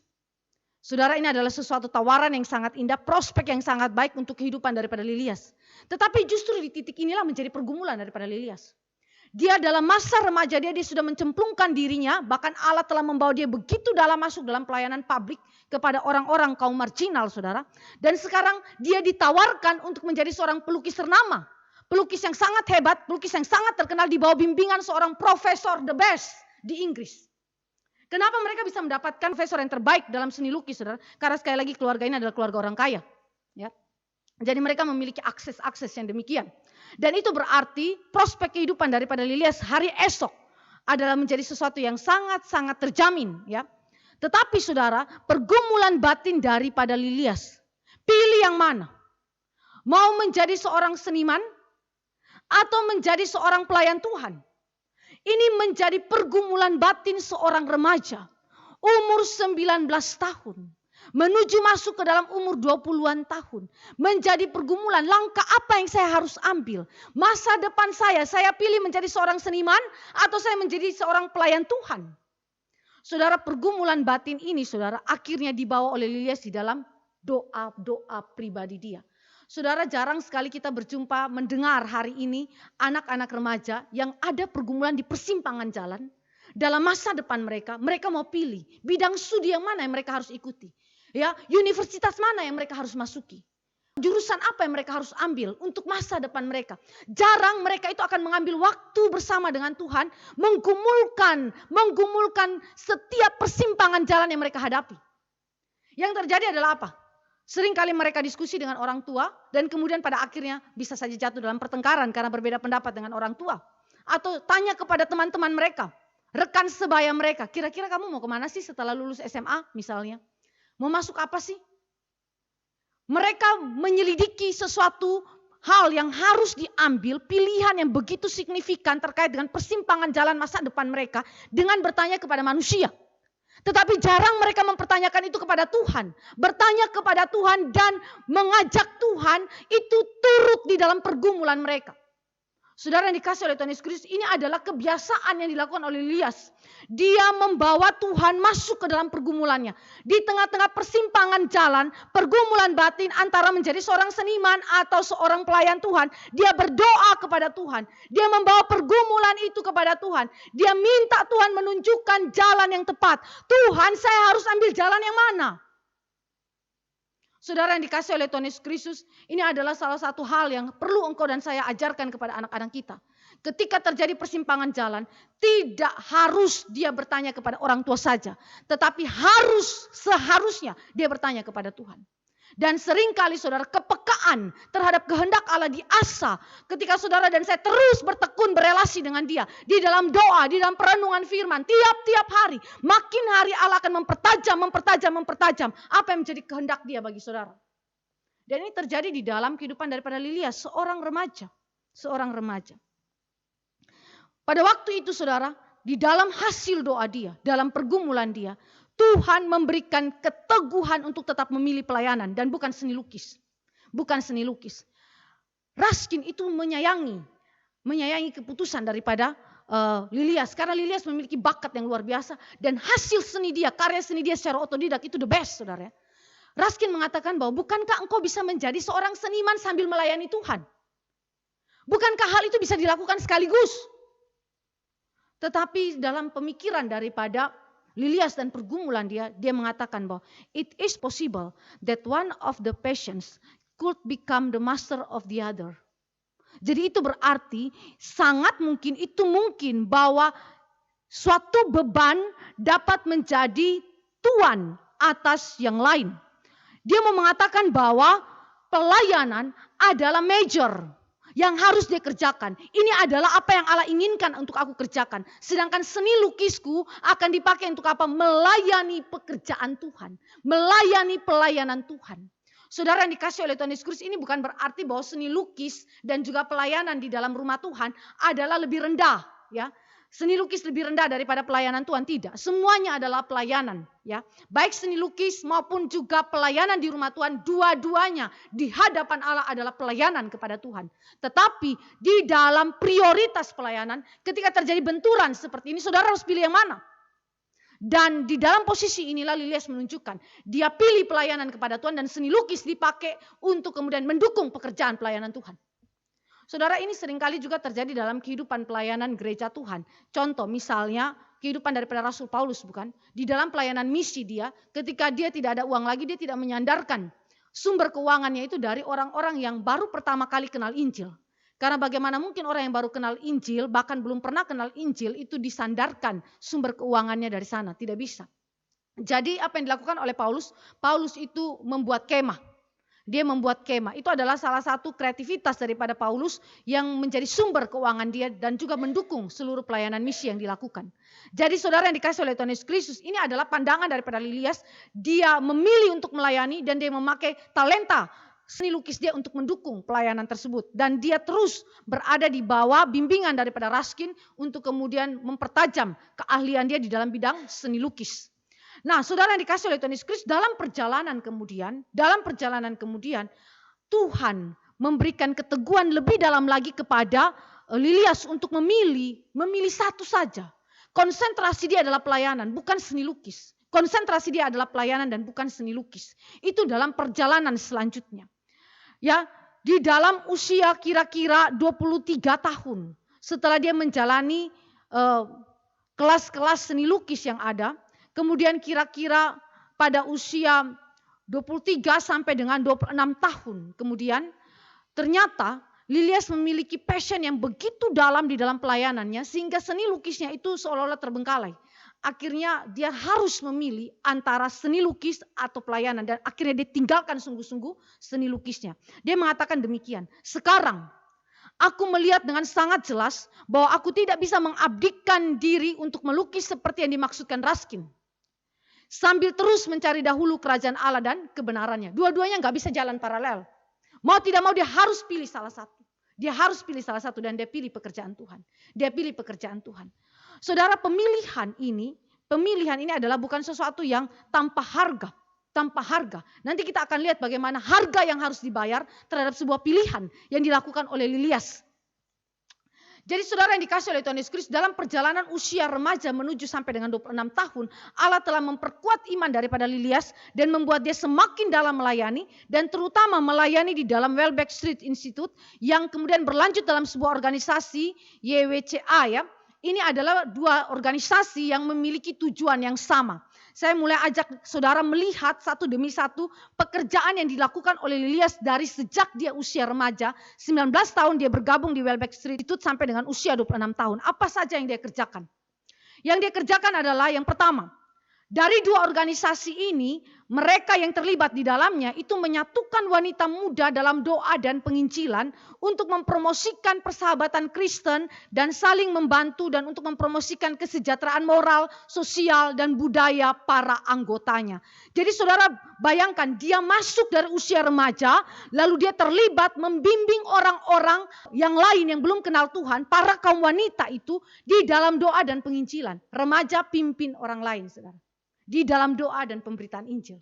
Saudara, ini adalah sesuatu tawaran yang sangat indah, prospek yang sangat baik untuk kehidupan daripada Lilias. Tetapi justru di titik inilah menjadi pergumulan daripada Lilias. Dia dalam masa remaja dia sudah mencemplungkan dirinya, bahkan Allah telah membawa dia begitu dalam masuk dalam pelayanan publik kepada orang-orang kaum marginal, saudara. Dan sekarang dia ditawarkan untuk menjadi seorang pelukis ternama. Pelukis yang sangat hebat, pelukis yang sangat terkenal di bawah bimbingan seorang profesor the best di Inggris. Kenapa mereka bisa mendapatkan profesor yang terbaik dalam seni lukis, saudara? Karena sekali lagi keluarga ini adalah keluarga orang kaya. Ya. Jadi mereka memiliki akses-akses yang demikian. Dan itu berarti prospek kehidupan daripada Lilias hari esok adalah menjadi sesuatu yang sangat-sangat terjamin. Ya. Tetapi saudara, pergumulan batin daripada Lilias, pilih yang mana? Mau menjadi seorang seniman atau menjadi seorang pelayan Tuhan? Ini menjadi pergumulan batin seorang remaja, umur 19 tahun. Menuju masuk ke dalam umur 20-an tahun. Menjadi pergumulan, langkah apa yang saya harus ambil? Masa depan saya pilih menjadi seorang seniman atau saya menjadi seorang pelayan Tuhan? Saudara, pergumulan batin ini saudara akhirnya dibawa oleh Lilias di dalam doa-doa pribadi dia. Saudara, jarang sekali kita berjumpa mendengar hari ini anak-anak remaja yang ada pergumulan di persimpangan jalan. Dalam masa depan mereka mau pilih bidang studi yang mana yang mereka harus ikuti. Ya, universitas mana yang mereka harus masuki. Jurusan apa yang mereka harus ambil untuk masa depan mereka. Jarang mereka itu akan mengambil waktu bersama dengan Tuhan. Menggumulkan setiap persimpangan jalan yang mereka hadapi. Yang terjadi adalah apa? Seringkali mereka diskusi dengan orang tua. Dan kemudian pada akhirnya bisa saja jatuh dalam pertengkaran karena berbeda pendapat dengan orang tua. Atau tanya kepada teman-teman mereka. Rekan sebaya mereka. Kira-kira kamu mau kemana sih setelah lulus SMA misalnya? Mau masuk apa sih? Mereka menyelidiki sesuatu hal yang harus diambil, pilihan yang begitu signifikan terkait dengan persimpangan jalan masa depan mereka dengan bertanya kepada manusia. Tetapi jarang mereka mempertanyakan itu kepada Tuhan. Bertanya kepada Tuhan dan mengajak Tuhan itu turut di dalam pergumulan mereka. Saudara yang dikasih oleh Tuhan Yesus Kristus, ini adalah kebiasaan yang dilakukan oleh Lilias. Dia membawa Tuhan masuk ke dalam pergumulannya. Di tengah-tengah persimpangan jalan, pergumulan batin antara menjadi seorang seniman atau seorang pelayan Tuhan. Dia berdoa kepada Tuhan. Dia membawa pergumulan itu kepada Tuhan. Dia minta Tuhan menunjukkan jalan yang tepat. Tuhan, saya harus ambil jalan yang mana? Saudara yang dikasih oleh Tuhan Yesus Kristus, ini adalah salah satu hal yang perlu engkau dan saya ajarkan kepada anak-anak kita. Ketika terjadi persimpangan jalan, tidak harus dia bertanya kepada orang tua saja. Tetapi seharusnya dia bertanya kepada Tuhan. Dan seringkali saudara, kepekaan terhadap kehendak Allah diasah ketika saudara dan saya terus bertekun berelasi dengan dia. Di dalam doa, di dalam perenungan firman, tiap-tiap hari. Makin hari Allah akan mempertajam apa yang menjadi kehendak dia bagi saudara. Dan ini terjadi di dalam kehidupan daripada Lilias, seorang remaja. Pada waktu itu saudara, di dalam hasil doa dia, dalam pergumulan dia, Tuhan memberikan keteguhan untuk tetap memilih pelayanan dan bukan seni lukis. Raskin itu menyayangi keputusan daripada Lilias. Karena Lilias memiliki bakat yang luar biasa. Dan hasil seni dia, karya seni dia secara otodidak itu the best, saudara. Raskin mengatakan bahwa bukankah engkau bisa menjadi seorang seniman sambil melayani Tuhan? Bukankah hal itu bisa dilakukan sekaligus? Tetapi dalam pemikiran daripada Lilias dan pergumulan dia mengatakan bahwa it is possible that one of the passions could become the master of the other. Jadi itu berarti sangat mungkin bahwa suatu beban dapat menjadi tuan atas yang lain. Dia mau mengatakan bahwa pelayanan adalah major yang harus dia kerjakan. Ini adalah apa yang Allah inginkan untuk aku kerjakan. Sedangkan seni lukisku akan dipakai untuk apa? Melayani pekerjaan Tuhan. Melayani pelayanan Tuhan. Saudara yang dikasih oleh Tuhan Yesus Kristus, ini bukan berarti bahwa seni lukis dan juga pelayanan di dalam rumah Tuhan adalah lebih rendah. Ya. Seni lukis lebih rendah daripada pelayanan Tuhan, tidak. Semuanya adalah pelayanan. Ya. Baik seni lukis maupun juga pelayanan di rumah Tuhan, dua-duanya di hadapan Allah adalah pelayanan kepada Tuhan. Tetapi di dalam prioritas pelayanan, ketika terjadi benturan seperti ini, saudara harus pilih yang mana? Dan di dalam posisi inilah Lilias menunjukkan, dia pilih pelayanan kepada Tuhan dan seni lukis dipakai untuk kemudian mendukung pekerjaan pelayanan Tuhan. Saudara, ini seringkali juga terjadi dalam kehidupan pelayanan gereja Tuhan. Contoh misalnya kehidupan daripada Rasul Paulus, bukan? Di dalam pelayanan misi dia, ketika dia tidak ada uang lagi, dia tidak menyandarkan sumber keuangannya itu dari orang-orang yang baru pertama kali kenal Injil. Karena bagaimana mungkin orang yang baru kenal Injil, bahkan belum pernah kenal Injil, itu disandarkan sumber keuangannya dari sana. Tidak bisa. Jadi apa yang dilakukan oleh Paulus? Paulus itu membuat kemah. Dia membuat kemah. Itu adalah salah satu kreativitas daripada Paulus yang menjadi sumber keuangan dia dan juga mendukung seluruh pelayanan misi yang dilakukan. Jadi saudara yang dikasih oleh Tuhan Yesus Kristus, ini adalah pandangan daripada Lilias. Dia memilih untuk melayani dan dia memakai talenta seni lukis dia untuk mendukung pelayanan tersebut. Dan dia terus berada di bawah bimbingan daripada Raskin untuk kemudian mempertajam keahlian dia di dalam bidang seni lukis. Nah, saudara yang dikasih oleh Tuhan Yesus Kristus, dalam perjalanan kemudian Tuhan memberikan keteguhan lebih dalam lagi kepada Lilias untuk memilih satu saja. Konsentrasi dia adalah pelayanan, bukan seni lukis. Konsentrasi dia adalah pelayanan dan bukan seni lukis. Itu dalam perjalanan selanjutnya. Ya, di dalam usia kira-kira 23 tahun setelah dia menjalani kelas-kelas seni lukis yang ada, kemudian kira-kira pada usia 23 sampai dengan 26 tahun kemudian ternyata Lilias memiliki passion yang begitu dalam di dalam pelayanannya sehingga seni lukisnya itu seolah-olah terbengkalai. Akhirnya dia harus memilih antara seni lukis atau pelayanan dan akhirnya dia tinggalkan sungguh-sungguh seni lukisnya. Dia mengatakan demikian, sekarang aku melihat dengan sangat jelas bahwa aku tidak bisa mengabdikan diri untuk melukis seperti yang dimaksudkan Raskin. Sambil terus mencari dahulu kerajaan Allah dan kebenarannya. Dua-duanya gak bisa jalan paralel. Mau tidak mau dia harus pilih salah satu. Dia harus pilih salah satu dan dia pilih pekerjaan Tuhan. Dia pilih pekerjaan Tuhan. Saudara, pemilihan ini adalah bukan sesuatu yang tanpa harga. Tanpa harga. Nanti kita akan lihat bagaimana harga yang harus dibayar terhadap sebuah pilihan yang dilakukan oleh Lilias. Jadi saudara yang dikasih oleh Tuhan Yesus Kristus, dalam perjalanan usia remaja menuju sampai dengan 26 tahun, Allah telah memperkuat iman daripada Lilias dan membuat dia semakin dalam melayani dan terutama melayani di dalam Welbeck Street Institute yang kemudian berlanjut dalam sebuah organisasi YWCA ya. Ini adalah dua organisasi yang memiliki tujuan yang sama. Saya mulai ajak saudara melihat satu demi satu pekerjaan yang dilakukan oleh Lilias dari sejak dia usia remaja. 19 tahun dia bergabung di Welbeck Street Institute sampai dengan usia 26 tahun. Apa saja yang dia kerjakan? Yang dia kerjakan adalah yang pertama. Dari dua organisasi ini, mereka yang terlibat di dalamnya itu menyatukan wanita muda dalam doa dan penginjilan untuk mempromosikan persahabatan Kristen dan saling membantu dan untuk mempromosikan kesejahteraan moral, sosial, dan budaya para anggotanya. Jadi saudara bayangkan dia masuk dari usia remaja, lalu dia terlibat membimbing orang-orang yang lain yang belum kenal Tuhan, para kaum wanita itu di dalam doa dan penginjilan. Remaja pimpin orang lain, saudara. Di dalam doa dan pemberitaan Injil.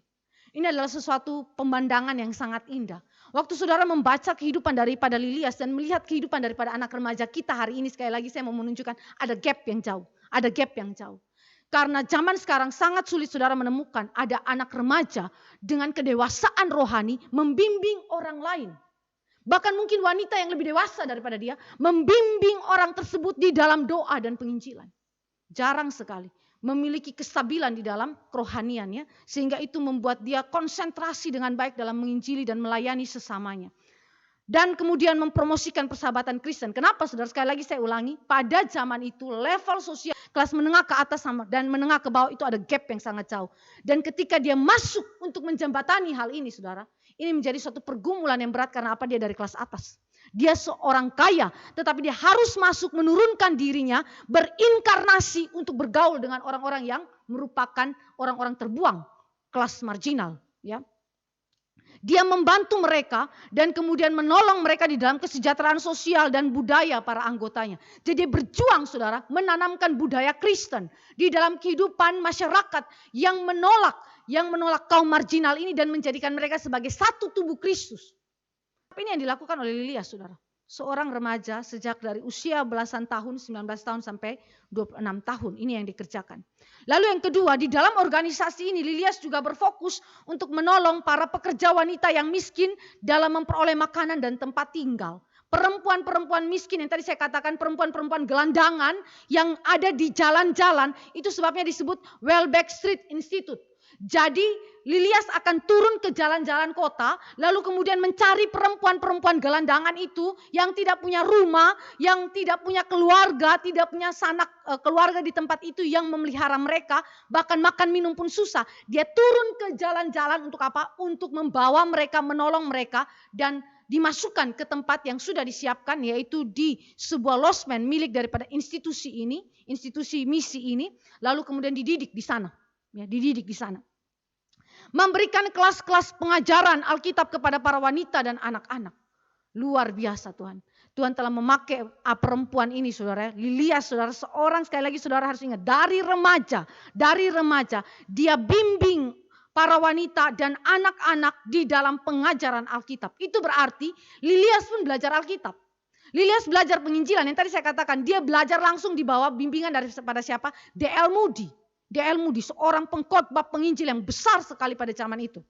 Ini adalah sesuatu pemandangan yang sangat indah. Waktu saudara membaca kehidupan daripada Lilias dan melihat kehidupan daripada anak remaja kita hari ini, sekali lagi saya mau menunjukkan ada gap yang jauh. Ada gap yang jauh. Karena zaman sekarang sangat sulit saudara menemukan ada anak remaja dengan kedewasaan rohani membimbing orang lain. Bahkan mungkin wanita yang lebih dewasa daripada dia membimbing orang tersebut di dalam doa dan penginjilan. Jarang sekali. Memiliki kestabilan di dalam kerohaniannya sehingga itu membuat dia konsentrasi dengan baik dalam menginjili dan melayani sesamanya. Dan kemudian mempromosikan persahabatan Kristen. Kenapa saudara? Sekali lagi saya ulangi, pada zaman itu level sosial kelas menengah ke atas dan menengah ke bawah itu ada gap yang sangat jauh. Dan ketika dia masuk untuk menjembatani hal ini saudara, ini menjadi suatu pergumulan yang berat karena apa? Dia dari kelas atas. Dia seorang kaya, tetapi dia harus masuk menurunkan dirinya, berinkarnasi untuk bergaul dengan orang-orang yang merupakan orang-orang terbuang, kelas marginal. Ya. Dia membantu mereka dan kemudian menolong mereka di dalam kesejahteraan sosial dan budaya para anggotanya. Jadi berjuang saudara, menanamkan budaya Kristen di dalam kehidupan masyarakat yang menolak kaum marginal ini dan menjadikan mereka sebagai satu tubuh Kristus. Ini yang dilakukan oleh Lilias, saudara. Seorang remaja sejak dari usia belasan tahun, 19 tahun sampai 26 tahun. Ini yang dikerjakan. Lalu yang kedua, di dalam organisasi ini Lilias juga berfokus untuk menolong para pekerja wanita yang miskin dalam memperoleh makanan dan tempat tinggal. Perempuan-perempuan miskin yang tadi saya katakan, perempuan-perempuan gelandangan yang ada di jalan-jalan, itu sebabnya disebut Welbeck Street Institute. Jadi Lilias akan turun ke jalan-jalan kota, lalu kemudian mencari perempuan-perempuan gelandangan itu yang tidak punya rumah, yang tidak punya keluarga, tidak punya sanak keluarga di tempat itu yang memelihara mereka, bahkan makan minum pun susah. Dia turun ke jalan-jalan untuk apa? Untuk membawa mereka, menolong mereka, dan dimasukkan ke tempat yang sudah disiapkan, yaitu di sebuah losmen milik daripada institusi ini, institusi misi ini, lalu kemudian dididik di sana. Ya, dididik di sana. Memberikan kelas-kelas pengajaran Alkitab kepada para wanita dan anak-anak. Luar biasa Tuhan. Tuhan telah memakai perempuan ini saudara. Lilias saudara, seorang, sekali lagi saudara harus ingat, dari remaja dia bimbing para wanita dan anak-anak di dalam pengajaran Alkitab. Itu berarti Lilias pun belajar Alkitab. Lilias belajar penginjilan, yang tadi saya katakan, dia belajar langsung di bawah bimbingan daripada siapa? D.L. Moody. D.L. Moody, seorang pengkhotbah penginjil yang besar sekali pada zaman itu.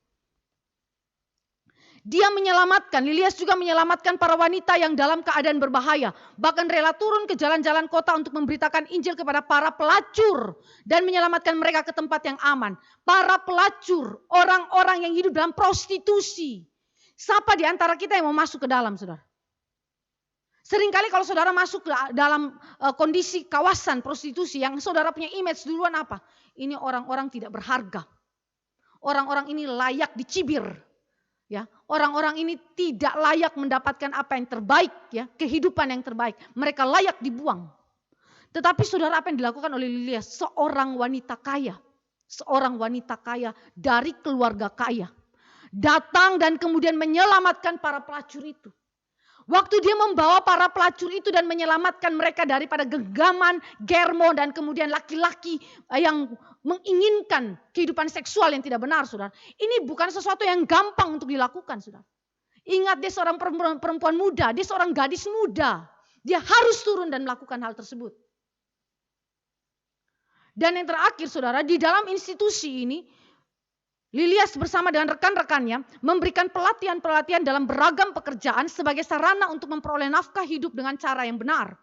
Dia menyelamatkan, Lilias juga menyelamatkan para wanita yang dalam keadaan berbahaya. Bahkan rela turun ke jalan-jalan kota untuk memberitakan Injil kepada para pelacur. Dan menyelamatkan mereka ke tempat yang aman. Para pelacur, orang-orang yang hidup dalam prostitusi. Siapa di antara kita yang mau masuk ke dalam, saudara? Seringkali kalau saudara masuk ke dalam kondisi kawasan prostitusi, yang saudara punya image duluan apa? Ini orang-orang tidak berharga. Orang-orang ini layak dicibir. Ya, orang-orang ini tidak layak mendapatkan apa yang terbaik, ya, kehidupan yang terbaik. Mereka layak dibuang. Tetapi saudara, apa yang dilakukan oleh Lilias? Seorang wanita kaya dari keluarga kaya, datang dan kemudian menyelamatkan para pelacur itu. Waktu dia membawa para pelacur itu dan menyelamatkan mereka daripada genggaman, germo, dan kemudian laki-laki yang menginginkan kehidupan seksual yang tidak benar, saudara. Ini bukan sesuatu yang gampang untuk dilakukan, saudara. Ingat, dia seorang perempuan muda, dia seorang gadis muda. Dia harus turun dan melakukan hal tersebut. Dan yang terakhir, saudara, di dalam institusi ini, Lilias bersama dengan rekan-rekannya memberikan pelatihan-pelatihan dalam beragam pekerjaan sebagai sarana untuk memperoleh nafkah hidup dengan cara yang benar.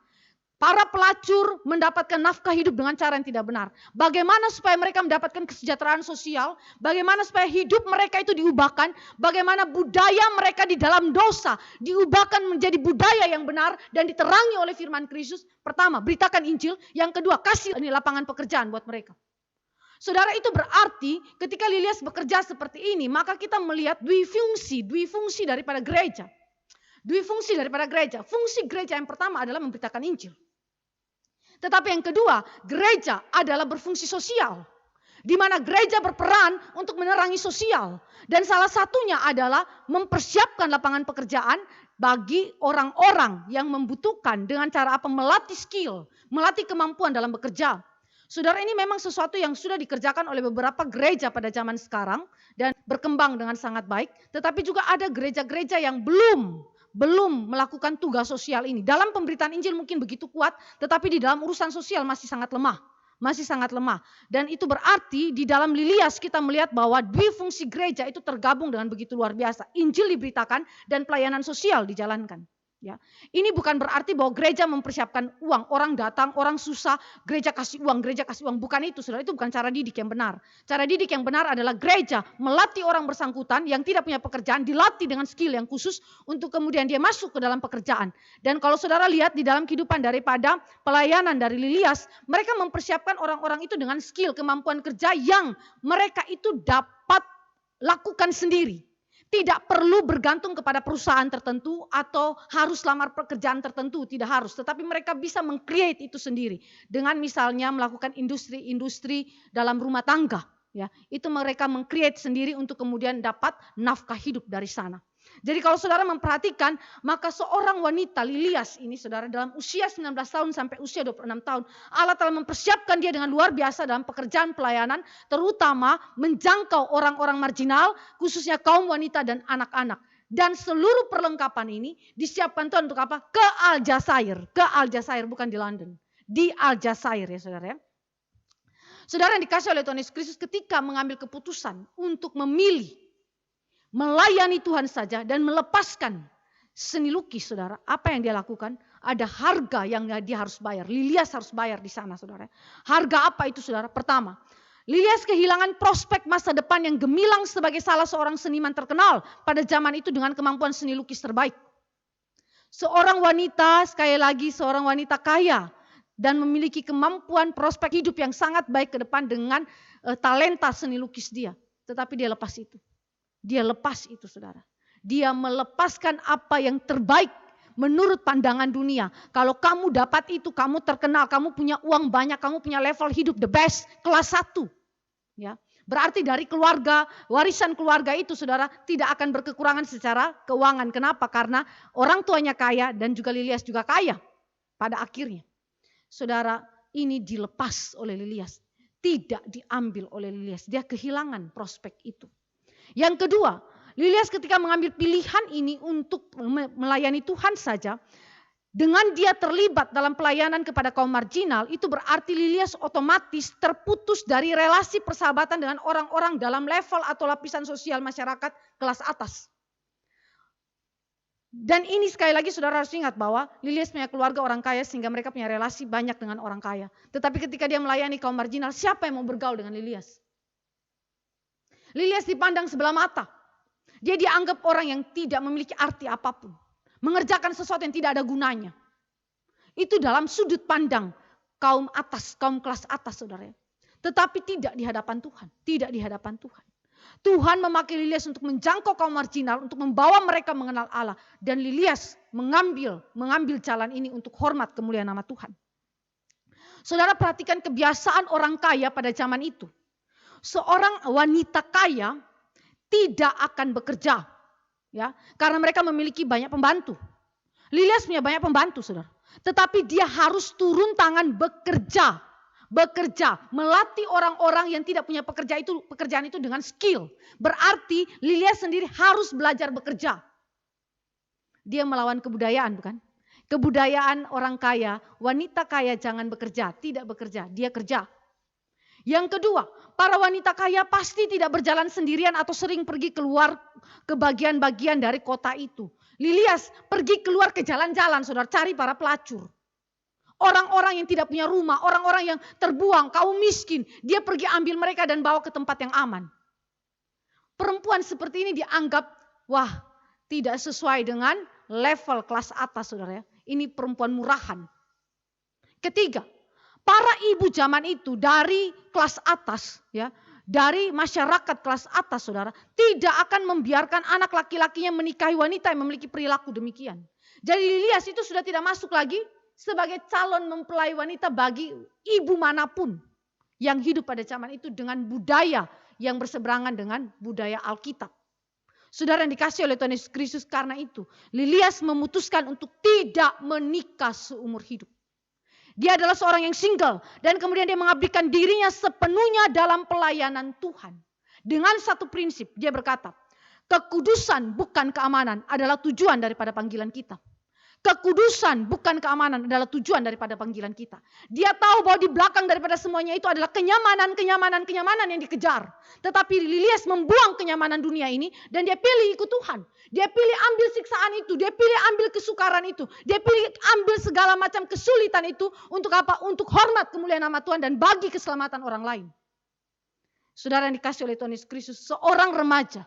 Para pelacur mendapatkan nafkah hidup dengan cara yang tidak benar. Bagaimana supaya mereka mendapatkan kesejahteraan sosial, bagaimana supaya hidup mereka itu diubahkan, bagaimana budaya mereka di dalam dosa diubahkan menjadi budaya yang benar dan diterangi oleh firman Kristus. Pertama, beritakan Injil. Yang kedua, kasih lapangan pekerjaan buat mereka. Saudara, itu berarti ketika Lilias bekerja seperti ini, maka kita melihat dui fungsi daripada gereja. Fungsi gereja yang pertama adalah memberitakan Injil. Tetapi yang kedua, gereja adalah berfungsi sosial. Di mana gereja berperan untuk menerangi sosial. Dan salah satunya adalah mempersiapkan lapangan pekerjaan bagi orang-orang yang membutuhkan dengan cara apa? Melatih skill, melatih kemampuan dalam bekerja. Saudara, ini memang sesuatu yang sudah dikerjakan oleh beberapa gereja pada zaman sekarang dan berkembang dengan sangat baik. Tetapi juga ada gereja-gereja yang belum melakukan tugas sosial ini. Dalam pemberitaan Injil mungkin begitu kuat, tetapi di dalam urusan sosial masih sangat lemah. Dan itu berarti di dalam Lilias kita melihat bahwa dui fungsi gereja itu tergabung dengan begitu luar biasa. Injil diberitakan dan pelayanan sosial dijalankan. Ya, ini bukan berarti bahwa gereja mempersiapkan uang, orang datang, orang susah, gereja kasih uang, bukan itu, saudara. Itu bukan cara didik yang benar. Cara didik yang benar adalah gereja melatih orang bersangkutan yang tidak punya pekerjaan, dilatih dengan skill yang khusus untuk kemudian dia masuk ke dalam pekerjaan. Dan kalau saudara lihat di dalam kehidupan daripada pelayanan dari Lilias, mereka mempersiapkan orang-orang itu dengan skill, kemampuan kerja yang mereka itu dapat lakukan sendiri. Tidak perlu bergantung kepada perusahaan tertentu atau harus lamar pekerjaan tertentu, tidak harus. Tetapi mereka bisa meng-create itu sendiri. Dengan misalnya melakukan industri-industri dalam rumah tangga. Ya, itu mereka meng-create sendiri untuk kemudian dapat nafkah hidup dari sana. Jadi kalau saudara memperhatikan, maka seorang wanita Lilias ini, saudara, dalam usia 19 tahun sampai usia 26 tahun, Allah telah mempersiapkan dia dengan luar biasa dalam pekerjaan pelayanan, terutama menjangkau orang-orang marginal, khususnya kaum wanita dan anak-anak. Dan seluruh perlengkapan ini disiapkan Tuhan untuk apa? Ke Aljazair, bukan di London. Di Aljazair, ya saudara ya. Saudara yang dikasih oleh Tuhan Yesus Kristus, ketika mengambil keputusan untuk memilih melayani Tuhan saja dan melepaskan seni lukis, saudara, apa yang dia lakukan? Ada harga yang dia harus bayar. Lilias harus bayar di sana, saudara. Harga apa itu, saudara? Pertama, Lilias kehilangan prospek masa depan yang gemilang sebagai salah seorang seniman terkenal pada zaman itu dengan kemampuan seni lukis terbaik. Seorang wanita, sekali lagi seorang wanita kaya dan memiliki kemampuan prospek hidup yang sangat baik ke depan dengan talenta seni lukis dia. Tetapi dia lepas itu. Dia lepas itu, saudara. Dia melepaskan apa yang terbaik menurut pandangan dunia. Kalau kamu dapat itu, kamu terkenal, kamu punya uang banyak, kamu punya level hidup the best, kelas 1. Ya, berarti dari keluarga, warisan keluarga itu, saudara, tidak akan berkekurangan secara keuangan. Kenapa? Karena orang tuanya kaya dan juga Lilias juga kaya pada akhirnya. Saudara, ini dilepas oleh Lilias. Tidak diambil oleh Lilias. Dia kehilangan prospek itu. Yang kedua, Lilias ketika mengambil pilihan ini untuk melayani Tuhan saja, dengan dia terlibat dalam pelayanan kepada kaum marginal, itu berarti Lilias otomatis terputus dari relasi persahabatan dengan orang-orang dalam level atau lapisan sosial masyarakat kelas atas. Dan ini sekali lagi saudara harus ingat bahwa Lilias punya keluarga orang kaya sehingga mereka punya relasi banyak dengan orang kaya. Tetapi ketika dia melayani kaum marginal, siapa yang mau bergaul dengan Lilias? Lilias dipandang sebelah mata. Dia dianggap orang yang tidak memiliki arti apapun. Mengerjakan sesuatu yang tidak ada gunanya. Itu dalam sudut pandang kaum atas, kaum kelas atas, saudara. Tetapi tidak di hadapan Tuhan. Tidak di hadapan Tuhan. Tuhan memakai Lilias untuk menjangkau kaum marginal, untuk membawa mereka mengenal Allah. Dan Lilias mengambil jalan ini untuk hormat kemuliaan nama Tuhan. Saudara perhatikan kebiasaan orang kaya pada zaman itu. Seorang wanita kaya tidak akan bekerja. Ya, karena mereka memiliki banyak pembantu. Lilias punya banyak pembantu, saudara. Tetapi dia harus turun tangan bekerja. Melatih orang-orang yang tidak punya pekerjaan itu dengan skill. Berarti Lilias sendiri harus belajar bekerja. Dia melawan kebudayaan, bukan? Kebudayaan orang kaya, wanita kaya jangan bekerja, tidak bekerja, dia kerja. Yang kedua, para wanita kaya pasti tidak berjalan sendirian atau sering pergi keluar ke bagian-bagian dari kota itu. Lilias pergi keluar ke jalan-jalan, saudara, cari para pelacur. Orang-orang yang tidak punya rumah, orang-orang yang terbuang, kaum miskin. Dia pergi ambil mereka dan bawa ke tempat yang aman. Perempuan seperti ini dianggap, wah, tidak sesuai dengan level kelas atas, saudara. Ini perempuan murahan. Ketiga, para ibu zaman itu dari kelas atas, ya, dari masyarakat kelas atas, saudara, tidak akan membiarkan anak laki-lakinya menikahi wanita yang memiliki perilaku demikian. Jadi Lilias itu sudah tidak masuk lagi sebagai calon mempelai wanita bagi ibu manapun yang hidup pada zaman itu dengan budaya yang berseberangan dengan budaya Alkitab. Saudara yang dikasih oleh Tuhan Yesus Kristus, karena itu Lilias memutuskan untuk tidak menikah seumur hidup. Dia adalah seorang yang single dan kemudian dia mengabdikan dirinya sepenuhnya dalam pelayanan Tuhan. Dengan satu prinsip, dia berkata, kekudusan bukan keamanan adalah tujuan daripada panggilan kita. Kekudusan bukan keamanan adalah tujuan daripada panggilan kita. Dia tahu bahwa di belakang daripada semuanya itu adalah kenyamanan yang dikejar. Tetapi Lilias membuang kenyamanan dunia ini dan dia pilih ikut Tuhan. Dia pilih ambil siksaan itu, dia pilih ambil kesukaran itu, dia pilih ambil segala macam kesulitan itu untuk apa? Untuk hormat kemuliaan nama Tuhan dan bagi keselamatan orang lain. Saudara yang dikasih oleh Tuhan Yesus Kristus, seorang remaja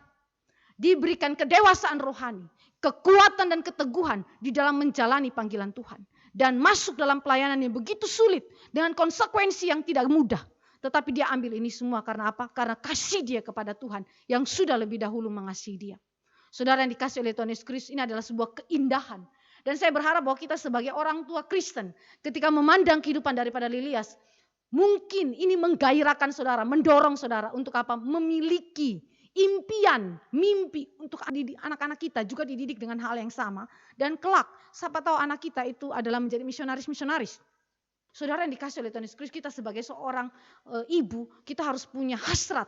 diberikan kedewasaan rohani, kekuatan dan keteguhan di dalam menjalani panggilan Tuhan. Dan masuk dalam pelayanan yang begitu sulit dengan konsekuensi yang tidak mudah. Tetapi dia ambil ini semua karena apa? Karena kasih dia kepada Tuhan yang sudah lebih dahulu mengasihi dia. Saudara yang dikasih oleh Tuhan Yesus Kristus, ini adalah sebuah keindahan. Dan saya berharap bahwa kita sebagai orang tua Kristen ketika memandang kehidupan daripada Lilias, mungkin ini menggairahkan saudara, mendorong saudara untuk apa? Memiliki impian, mimpi untuk anak-anak kita juga dididik dengan hal yang sama. Dan kelak, siapa tahu anak kita itu adalah menjadi misionaris-misionaris. Saudara yang dikasih oleh Tuhan Yesus Kristus, kita sebagai seorang ibu, kita harus punya hasrat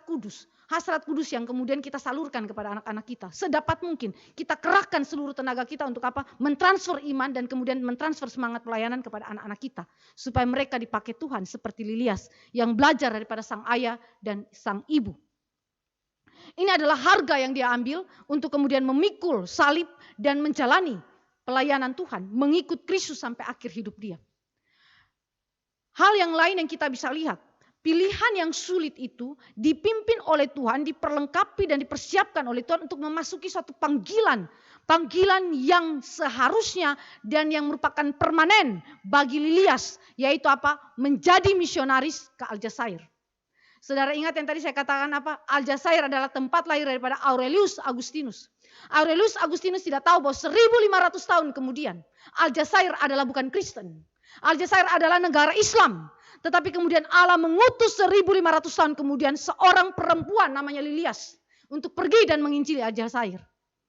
kudus. Hasrat kudus yang kemudian kita salurkan kepada anak-anak kita. Sedapat mungkin kita kerahkan seluruh tenaga kita untuk apa? Mentransfer iman dan kemudian mentransfer semangat pelayanan kepada anak-anak kita. Supaya mereka dipakai Tuhan seperti Lilias yang belajar daripada sang ayah dan sang ibu. Ini adalah harga yang dia ambil untuk kemudian memikul salib dan menjalani pelayanan Tuhan, mengikut Kristus sampai akhir hidup dia. Hal yang lain yang kita bisa lihat, pilihan yang sulit itu dipimpin oleh Tuhan, diperlengkapi dan dipersiapkan oleh Tuhan untuk memasuki suatu panggilan. Panggilan yang seharusnya dan yang merupakan permanen bagi Lilias. Yaitu apa? Menjadi misionaris ke Aljazair. Saudara ingat yang tadi saya katakan apa? Aljazair adalah tempat lahir daripada Aurelius Agustinus. Aurelius Agustinus tidak tahu bahwa 1500 tahun kemudian Aljazair adalah bukan Kristen. Aljazair adalah negara Islam. Tetapi kemudian Allah mengutus 1500 tahun kemudian seorang perempuan namanya Lilias untuk pergi dan menginjili Aljazair.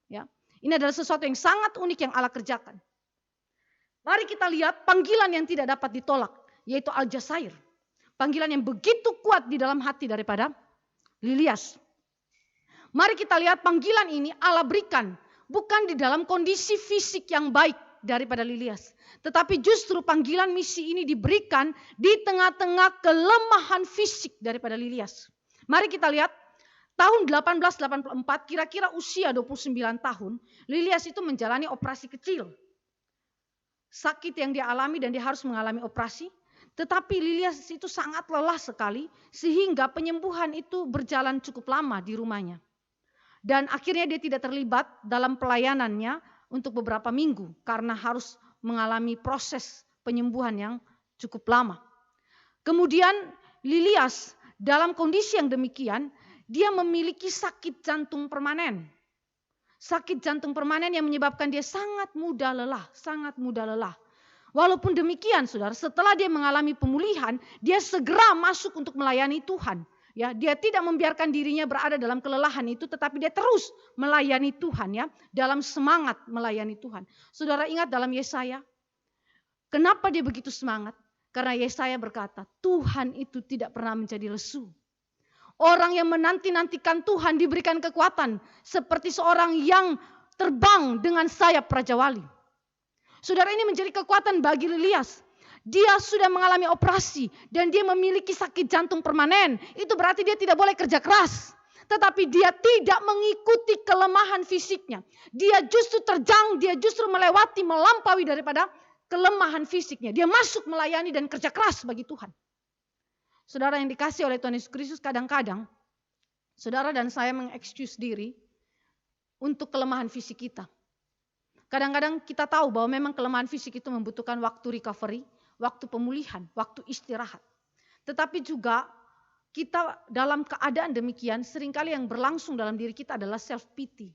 Ya. Ini adalah sesuatu yang sangat unik yang Allah kerjakan. Mari kita lihat panggilan yang tidak dapat ditolak, yaitu Aljazair. Panggilan yang begitu kuat di dalam hati daripada Lilias. Mari kita lihat panggilan ini Allah berikan bukan di dalam kondisi fisik yang baik daripada Lilias. Tetapi justru panggilan misi ini diberikan di tengah-tengah kelemahan fisik daripada Lilias. Mari kita lihat tahun 1884 kira-kira usia 29 tahun. Lilias itu menjalani operasi kecil. Sakit yang dia alami dan dia harus mengalami operasi. Tetapi Lilias itu sangat lelah sekali sehingga penyembuhan itu berjalan cukup lama di rumahnya. Dan akhirnya dia tidak terlibat dalam pelayanannya untuk beberapa minggu karena harus mengalami proses penyembuhan yang cukup lama. Kemudian Lilias dalam kondisi yang demikian, dia memiliki sakit jantung permanen. Sakit jantung permanen yang menyebabkan dia sangat mudah lelah. Walaupun demikian, saudara, setelah dia mengalami pemulihan, dia segera masuk untuk melayani Tuhan. Ya, dia tidak membiarkan dirinya berada dalam kelelahan itu, tetapi dia terus melayani Tuhan, ya, dalam semangat melayani Tuhan. Saudara ingat dalam Yesaya, kenapa dia begitu semangat? Karena Yesaya berkata, Tuhan itu tidak pernah menjadi lesu. Orang yang menanti-nantikan Tuhan diberikan kekuatan seperti seorang yang terbang dengan sayap Raja Wali. Saudara, ini menjadi kekuatan bagi Lilias. Dia sudah mengalami operasi dan dia memiliki sakit jantung permanen. Itu berarti dia tidak boleh kerja keras. Tetapi dia tidak mengikuti kelemahan fisiknya. Dia justru terjang, dia justru melampaui daripada kelemahan fisiknya. Dia masuk melayani dan kerja keras bagi Tuhan. Saudara yang dikasih oleh Tuhan Yesus Kristus, kadang-kadang saudara dan saya mengexcuse diri untuk kelemahan fisik kita. Kadang-kadang kita tahu bahwa memang kelemahan fisik itu membutuhkan waktu recovery, waktu pemulihan, waktu istirahat. Tetapi juga kita dalam keadaan demikian seringkali yang berlangsung dalam diri kita adalah self pity.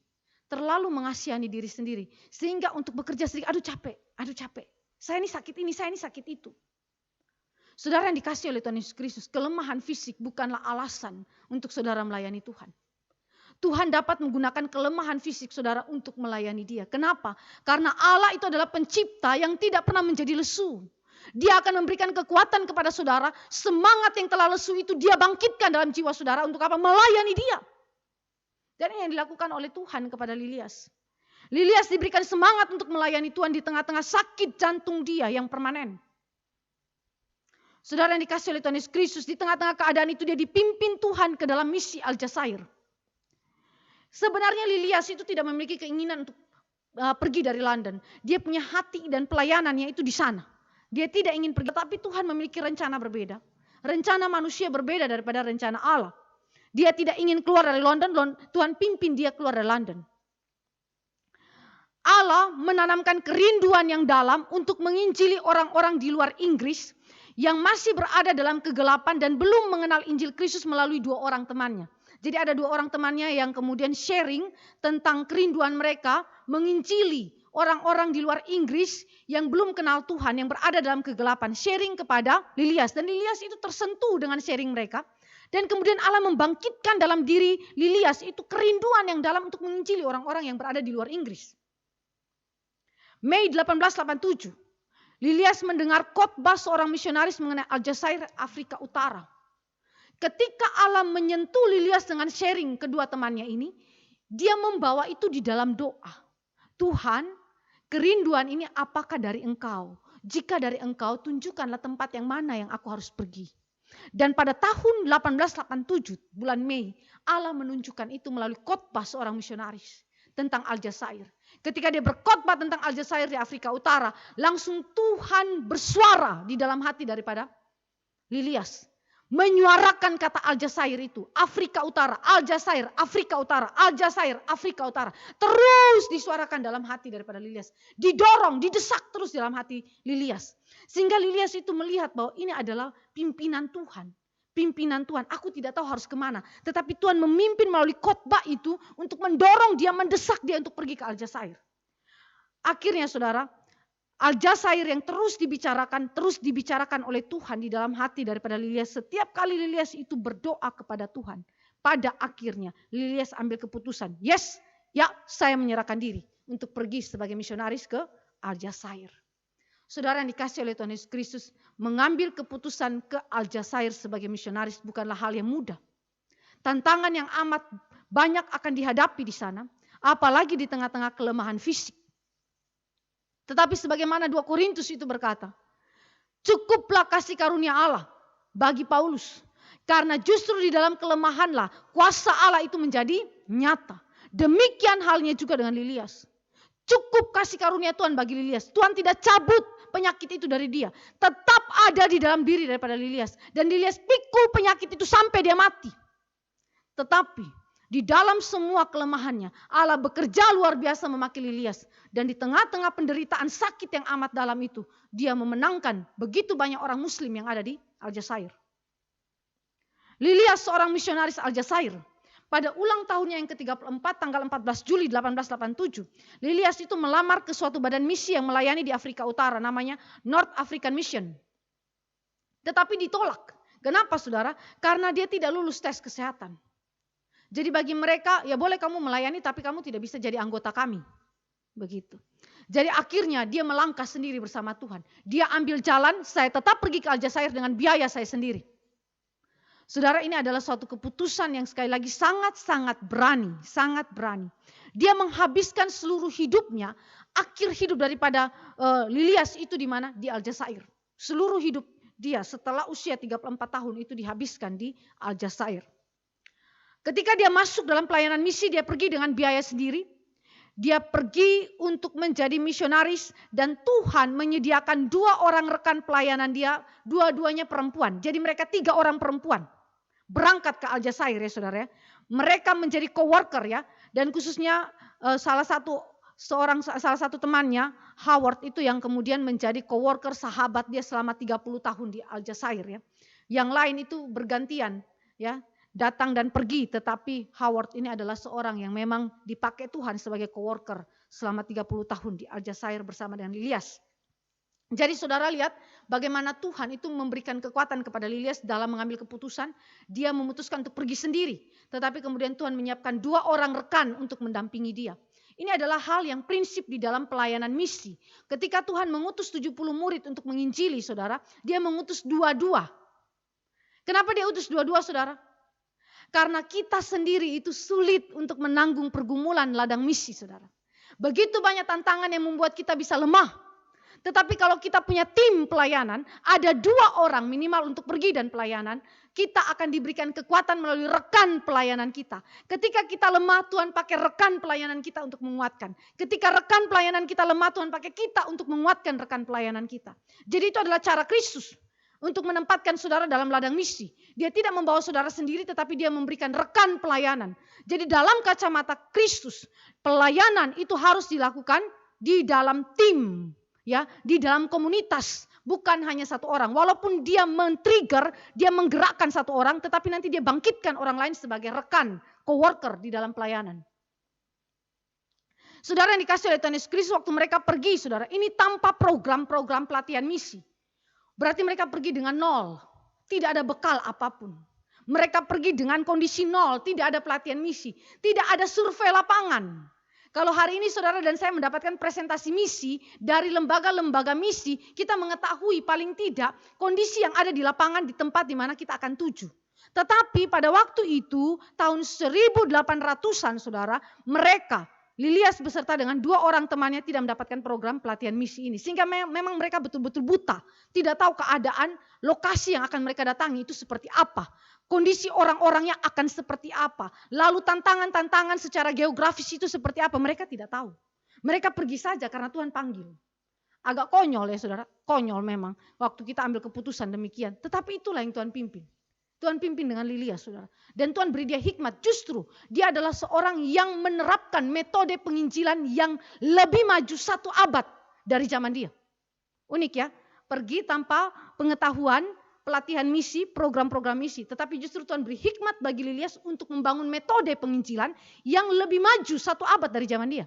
Terlalu mengasihani diri sendiri. Sehingga untuk bekerja sedikit, aduh capek. Saya ini sakit itu. Saudara yang dikasih oleh Tuhan Yesus Kristus, kelemahan fisik bukanlah alasan untuk saudara melayani Tuhan. Tuhan dapat menggunakan kelemahan fisik saudara untuk melayani dia. Kenapa? Karena Allah itu adalah pencipta yang tidak pernah menjadi lesu. Dia akan memberikan kekuatan kepada saudara. Semangat yang telah lesu itu dia bangkitkan dalam jiwa saudara untuk apa? Melayani dia. Dan ini yang dilakukan oleh Tuhan kepada Lilias. Lilias diberikan semangat untuk melayani Tuhan di tengah-tengah sakit jantung dia yang permanen. Saudara yang dikasih oleh Tuhan Yesus Kristus, di tengah-tengah keadaan itu dia dipimpin Tuhan ke dalam misi Aljazair. Sebenarnya Lilias itu tidak memiliki keinginan untuk pergi dari London. Dia punya hati dan pelayanannya itu di sana. Dia tidak ingin pergi, tapi Tuhan memiliki rencana berbeda. Rencana manusia berbeda daripada rencana Allah. Dia tidak ingin keluar dari London, Tuhan pimpin dia keluar dari London. Allah menanamkan kerinduan yang dalam untuk menginjili orang-orang di luar Inggris yang masih berada dalam kegelapan dan belum mengenal Injil Kristus melalui 2 orang temannya. Jadi ada 2 orang temannya yang kemudian sharing tentang kerinduan mereka menginjili orang-orang di luar Inggris yang belum kenal Tuhan, yang berada dalam kegelapan. Sharing kepada Lilias. Dan Lilias itu tersentuh dengan sharing mereka. Dan kemudian Allah membangkitkan dalam diri Lilias itu kerinduan yang dalam untuk menginjili orang-orang yang berada di luar Inggris. Mei 1887, Lilias mendengar khotbah seorang misionaris mengenai Aljazair, Afrika Utara. Ketika Allah menyentuh Lilias dengan sharing kedua temannya ini, dia membawa itu di dalam doa. Tuhan, kerinduan ini apakah dari Engkau? Jika dari Engkau, tunjukkanlah tempat yang mana yang aku harus pergi. Dan pada tahun 1887 bulan Mei, Allah menunjukkan itu melalui khotbah seorang misionaris tentang Aljazair. Ketika dia berkhotbah tentang Aljazair di Afrika Utara, langsung Tuhan bersuara di dalam hati daripada Lilias. Menyuarakan kata Aljazair itu, Afrika Utara, Aljazair, Afrika Utara, Aljazair, Afrika Utara. Terus disuarakan dalam hati daripada Lilias. Didorong, didesak terus dalam hati Lilias. Sehingga Lilias itu melihat bahwa ini adalah pimpinan Tuhan. Pimpinan Tuhan, aku tidak tahu harus kemana. Tetapi Tuhan memimpin melalui khotbah itu untuk mendorong dia, mendesak dia untuk pergi ke Aljazair. Akhirnya saudara, Aljazair yang terus dibicarakan oleh Tuhan di dalam hati daripada Lilias. Setiap kali Lilias itu berdoa kepada Tuhan. Pada akhirnya Lilias ambil keputusan. Yes, ya saya menyerahkan diri untuk pergi sebagai misionaris ke Aljazair. Saudara yang dikasih oleh Tuhan Yesus Kristus, mengambil keputusan ke Aljazair sebagai misionaris bukanlah hal yang mudah. Tantangan yang amat banyak akan dihadapi di sana. Apalagi di tengah-tengah kelemahan fisik. Tetapi sebagaimana 2 Korintus itu berkata, cukuplah kasih karunia Allah bagi Paulus. Karena justru di dalam kelemahanlah kuasa Allah itu menjadi nyata. Demikian halnya juga dengan Lilias. Cukup kasih karunia Tuhan bagi Lilias. Tuhan tidak cabut penyakit itu dari dia. Tetap ada di dalam diri daripada Lilias. Dan Lilias pikul penyakit itu sampai dia mati. Tetapi di dalam semua kelemahannya, Allah bekerja luar biasa memakai Lilias. Dan di tengah-tengah penderitaan sakit yang amat dalam itu, dia memenangkan begitu banyak orang muslim yang ada di Aljazair. Lilias seorang misionaris Aljazair. Pada ulang tahunnya yang ke-34 tanggal 14 Juli 1887, Lilias itu melamar ke suatu badan misi yang melayani di Afrika Utara, namanya North African Mission. Tetapi ditolak. Kenapa saudara? Karena dia tidak lulus tes kesehatan. Jadi bagi mereka, ya boleh kamu melayani tapi kamu tidak bisa jadi anggota kami. Begitu. Jadi akhirnya dia melangkah sendiri bersama Tuhan. Dia ambil jalan, saya tetap pergi ke Aljazair dengan biaya saya sendiri. Saudara, ini adalah suatu keputusan yang sekali lagi sangat-sangat berani. Sangat berani. Dia menghabiskan seluruh hidupnya, akhir hidup daripada Lilias itu di mana? Di Aljazair. Seluruh hidup dia setelah usia 34 tahun itu dihabiskan di Aljazair. Ketika dia masuk dalam pelayanan misi, dia pergi dengan biaya sendiri. Dia pergi untuk menjadi misionaris dan Tuhan menyediakan 2 orang rekan pelayanan dia, dua-duanya perempuan. Jadi mereka 3 orang perempuan berangkat ke Aljazair ya saudara ya. Mereka menjadi coworker ya, dan khususnya salah satu temannya Howard itu yang kemudian menjadi coworker sahabat dia selama 30 tahun di Aljazair ya. Yang lain itu bergantian ya. Datang dan pergi, tetapi Howard ini adalah seorang yang memang dipakai Tuhan sebagai coworker selama 30 tahun di Aljazair bersama dengan Lilias. Jadi saudara lihat bagaimana Tuhan itu memberikan kekuatan kepada Lilias dalam mengambil keputusan. Dia memutuskan untuk pergi sendiri, tetapi kemudian Tuhan menyiapkan 2 orang rekan untuk mendampingi dia. Ini adalah hal yang prinsip di dalam pelayanan misi. Ketika Tuhan mengutus 70 murid untuk menginjili saudara, dia mengutus 2-2. Kenapa dia utus 2-2 saudara? Karena kita sendiri itu sulit untuk menanggung pergumulan ladang misi, saudara. Begitu banyak tantangan yang membuat kita bisa lemah. Tetapi kalau kita punya tim pelayanan, ada 2 orang minimal untuk pergi dan pelayanan, kita akan diberikan kekuatan melalui rekan pelayanan kita. Ketika kita lemah, Tuhan pakai rekan pelayanan kita untuk menguatkan. Ketika rekan pelayanan kita lemah, Tuhan pakai kita untuk menguatkan rekan pelayanan kita. Jadi itu adalah cara Kristus untuk menempatkan saudara dalam ladang misi. Dia tidak membawa saudara sendiri, tetapi dia memberikan rekan pelayanan. Jadi dalam kacamata Kristus, pelayanan itu harus dilakukan di dalam tim, ya, di dalam komunitas, bukan hanya 1 orang. Walaupun dia men-trigger, dia menggerakkan 1 orang, tetapi nanti dia bangkitkan orang lain sebagai rekan, coworker di dalam pelayanan. Saudara yang dikasih oleh Tuhan Yesus Kristus, waktu mereka pergi, saudara, ini tanpa program-program pelatihan misi. Berarti mereka pergi dengan 0, tidak ada bekal apapun. Mereka pergi dengan kondisi 0, tidak ada pelatihan misi, tidak ada survei lapangan. Kalau hari ini saudara dan saya mendapatkan presentasi misi dari lembaga-lembaga misi, kita mengetahui paling tidak kondisi yang ada di lapangan di tempat di mana kita akan tuju. Tetapi pada waktu itu tahun 1800-an saudara, mereka Lilias beserta dengan 2 orang temannya tidak mendapatkan program pelatihan misi ini. Sehingga memang mereka betul-betul buta. Tidak tahu keadaan lokasi yang akan mereka datangi itu seperti apa. Kondisi orang-orangnya akan seperti apa. Lalu tantangan-tantangan secara geografis itu seperti apa. Mereka tidak tahu. Mereka pergi saja karena Tuhan panggil. Agak konyol ya saudara. Konyol memang. Waktu kita ambil keputusan demikian. Tetapi itulah yang Tuhan pimpin. Tuhan pimpin dengan Lilias, saudara. Dan Tuhan beri dia hikmat. Justru dia adalah seorang yang menerapkan metode penginjilan yang lebih maju 1 abad dari zaman dia. Unik ya. Pergi tanpa pengetahuan, pelatihan misi, program-program misi. Tetapi justru Tuhan beri hikmat bagi Lilias untuk membangun metode penginjilan yang lebih maju 1 abad dari zaman dia.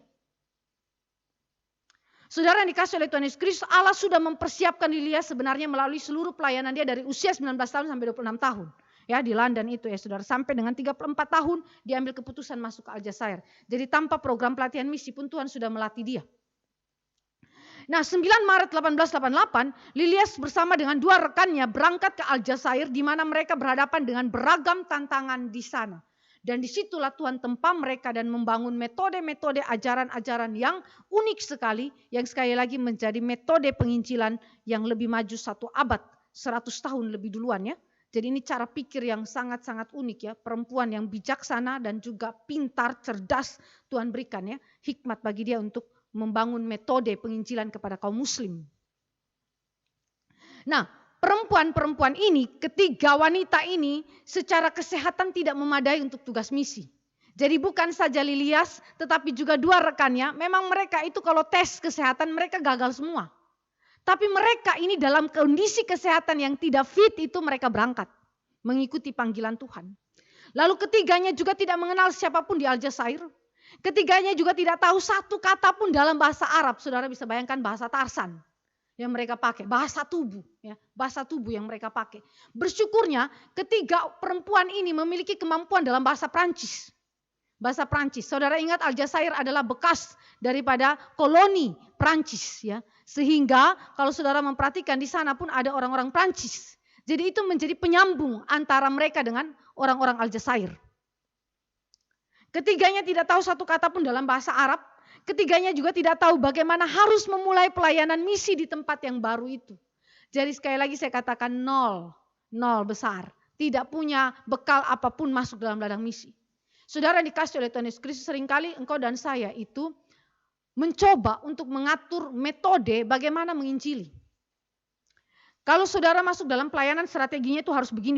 Saudara yang dikasih oleh Tuhan Yesus Kristus, Allah sudah mempersiapkan Lilias sebenarnya melalui seluruh pelayanan dia dari usia 19 tahun sampai 26 tahun. Ya, di London itu ya saudara, sampai dengan 34 tahun dia ambil keputusan masuk ke Aljazair. Jadi tanpa program pelatihan misi pun Tuhan sudah melatih dia. Nah 9 Maret 1888 Lilias bersama dengan 2 rekannya berangkat ke Aljazair di mana mereka berhadapan dengan beragam tantangan di sana. Dan disitulah Tuhan tempa mereka dan membangun metode-metode ajaran-ajaran yang unik sekali. Yang sekali lagi menjadi metode penginjilan yang lebih maju 1 abad, 100 tahun lebih duluan ya. Jadi ini cara pikir yang sangat-sangat unik ya. Perempuan yang bijaksana dan juga pintar, cerdas Tuhan berikan ya. Hikmat bagi dia untuk membangun metode penginjilan kepada kaum muslim. Nah, perempuan-perempuan ini, ketiga wanita ini secara kesehatan tidak memadai untuk tugas misi. Jadi bukan saja Lilias, tetapi juga 2 rekannya, memang mereka itu kalau tes kesehatan mereka gagal semua. Tapi mereka ini dalam kondisi kesehatan yang tidak fit itu mereka berangkat mengikuti panggilan Tuhan. Lalu ketiganya juga tidak mengenal siapapun di Aljazair. Ketiganya juga tidak tahu 1 kata pun dalam bahasa Arab. Saudara bisa bayangkan bahasa Tarsan yang mereka pakai. Bahasa tubuh. Ya, bahasa tubuh yang mereka pakai. Bersyukurnya ketiga perempuan ini memiliki kemampuan dalam bahasa Prancis. Bahasa Prancis. Saudara ingat Aljazair adalah bekas daripada koloni Prancis ya. Sehingga kalau saudara memperhatikan di sana pun ada orang-orang Prancis. Jadi itu menjadi penyambung antara mereka dengan orang-orang Aljazair. Ketiganya tidak tahu 1 kata pun dalam bahasa Arab. Ketiganya juga tidak tahu bagaimana harus memulai pelayanan misi di tempat yang baru itu. Jadi sekali lagi saya katakan nol besar. Tidak punya bekal apapun masuk dalam ladang misi. Saudara dikasih oleh Tuhan Yesus Kristus, seringkali engkau dan saya itu mencoba untuk mengatur metode bagaimana menginjili. Kalau saudara masuk dalam pelayanan strateginya itu harus begini.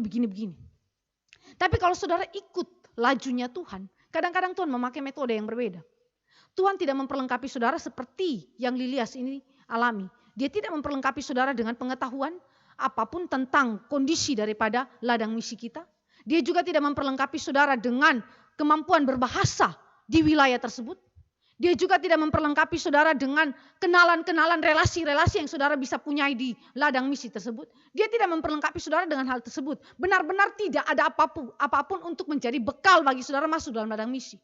Tapi kalau saudara ikut lajunya Tuhan, kadang-kadang Tuhan memakai metode yang berbeda. Tuhan tidak memperlengkapi saudara seperti yang Lilias ini alami. Dia tidak memperlengkapi saudara dengan pengetahuan apapun tentang kondisi daripada ladang misi kita. Dia juga tidak memperlengkapi saudara dengan kemampuan berbahasa di wilayah tersebut. Dia juga tidak memperlengkapi saudara dengan kenalan-kenalan relasi-relasi yang saudara bisa punyai di ladang misi tersebut. Dia tidak memperlengkapi saudara dengan hal tersebut. Benar-benar tidak ada apapun untuk menjadi bekal bagi saudara masuk dalam ladang misi.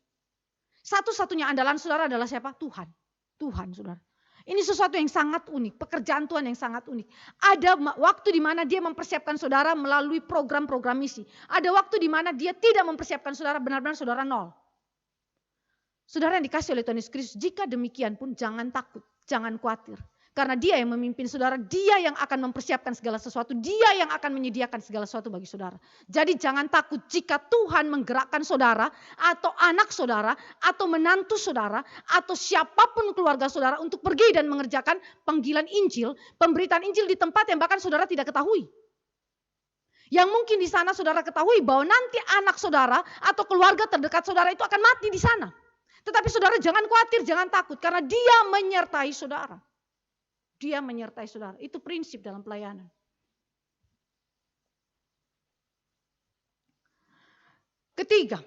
Satu-satunya andalan saudara adalah siapa? Tuhan. Tuhan saudara. Ini sesuatu yang sangat unik. Pekerjaan Tuhan yang sangat unik. Ada waktu di mana dia mempersiapkan saudara melalui program-program misi. Ada waktu di mana dia tidak mempersiapkan saudara, benar-benar saudara nol. Saudara yang dikasih oleh Tuhan Yesus Kristus, jika demikian pun jangan takut, jangan khawatir. Karena dia yang memimpin saudara, dia yang akan mempersiapkan segala sesuatu, dia yang akan menyediakan segala sesuatu bagi saudara. Jadi jangan takut jika Tuhan menggerakkan saudara, atau anak saudara, atau menantu saudara, atau siapapun keluarga saudara untuk pergi dan mengerjakan panggilan Injil, pemberitaan Injil di tempat yang bahkan saudara tidak ketahui. Yang mungkin di sana saudara ketahui bahwa nanti anak saudara atau keluarga terdekat saudara itu akan mati di sana. Tetapi saudara jangan khawatir, jangan takut karena dia menyertai saudara. Dia menyertai saudara. Itu prinsip dalam pelayanan. Ketiga,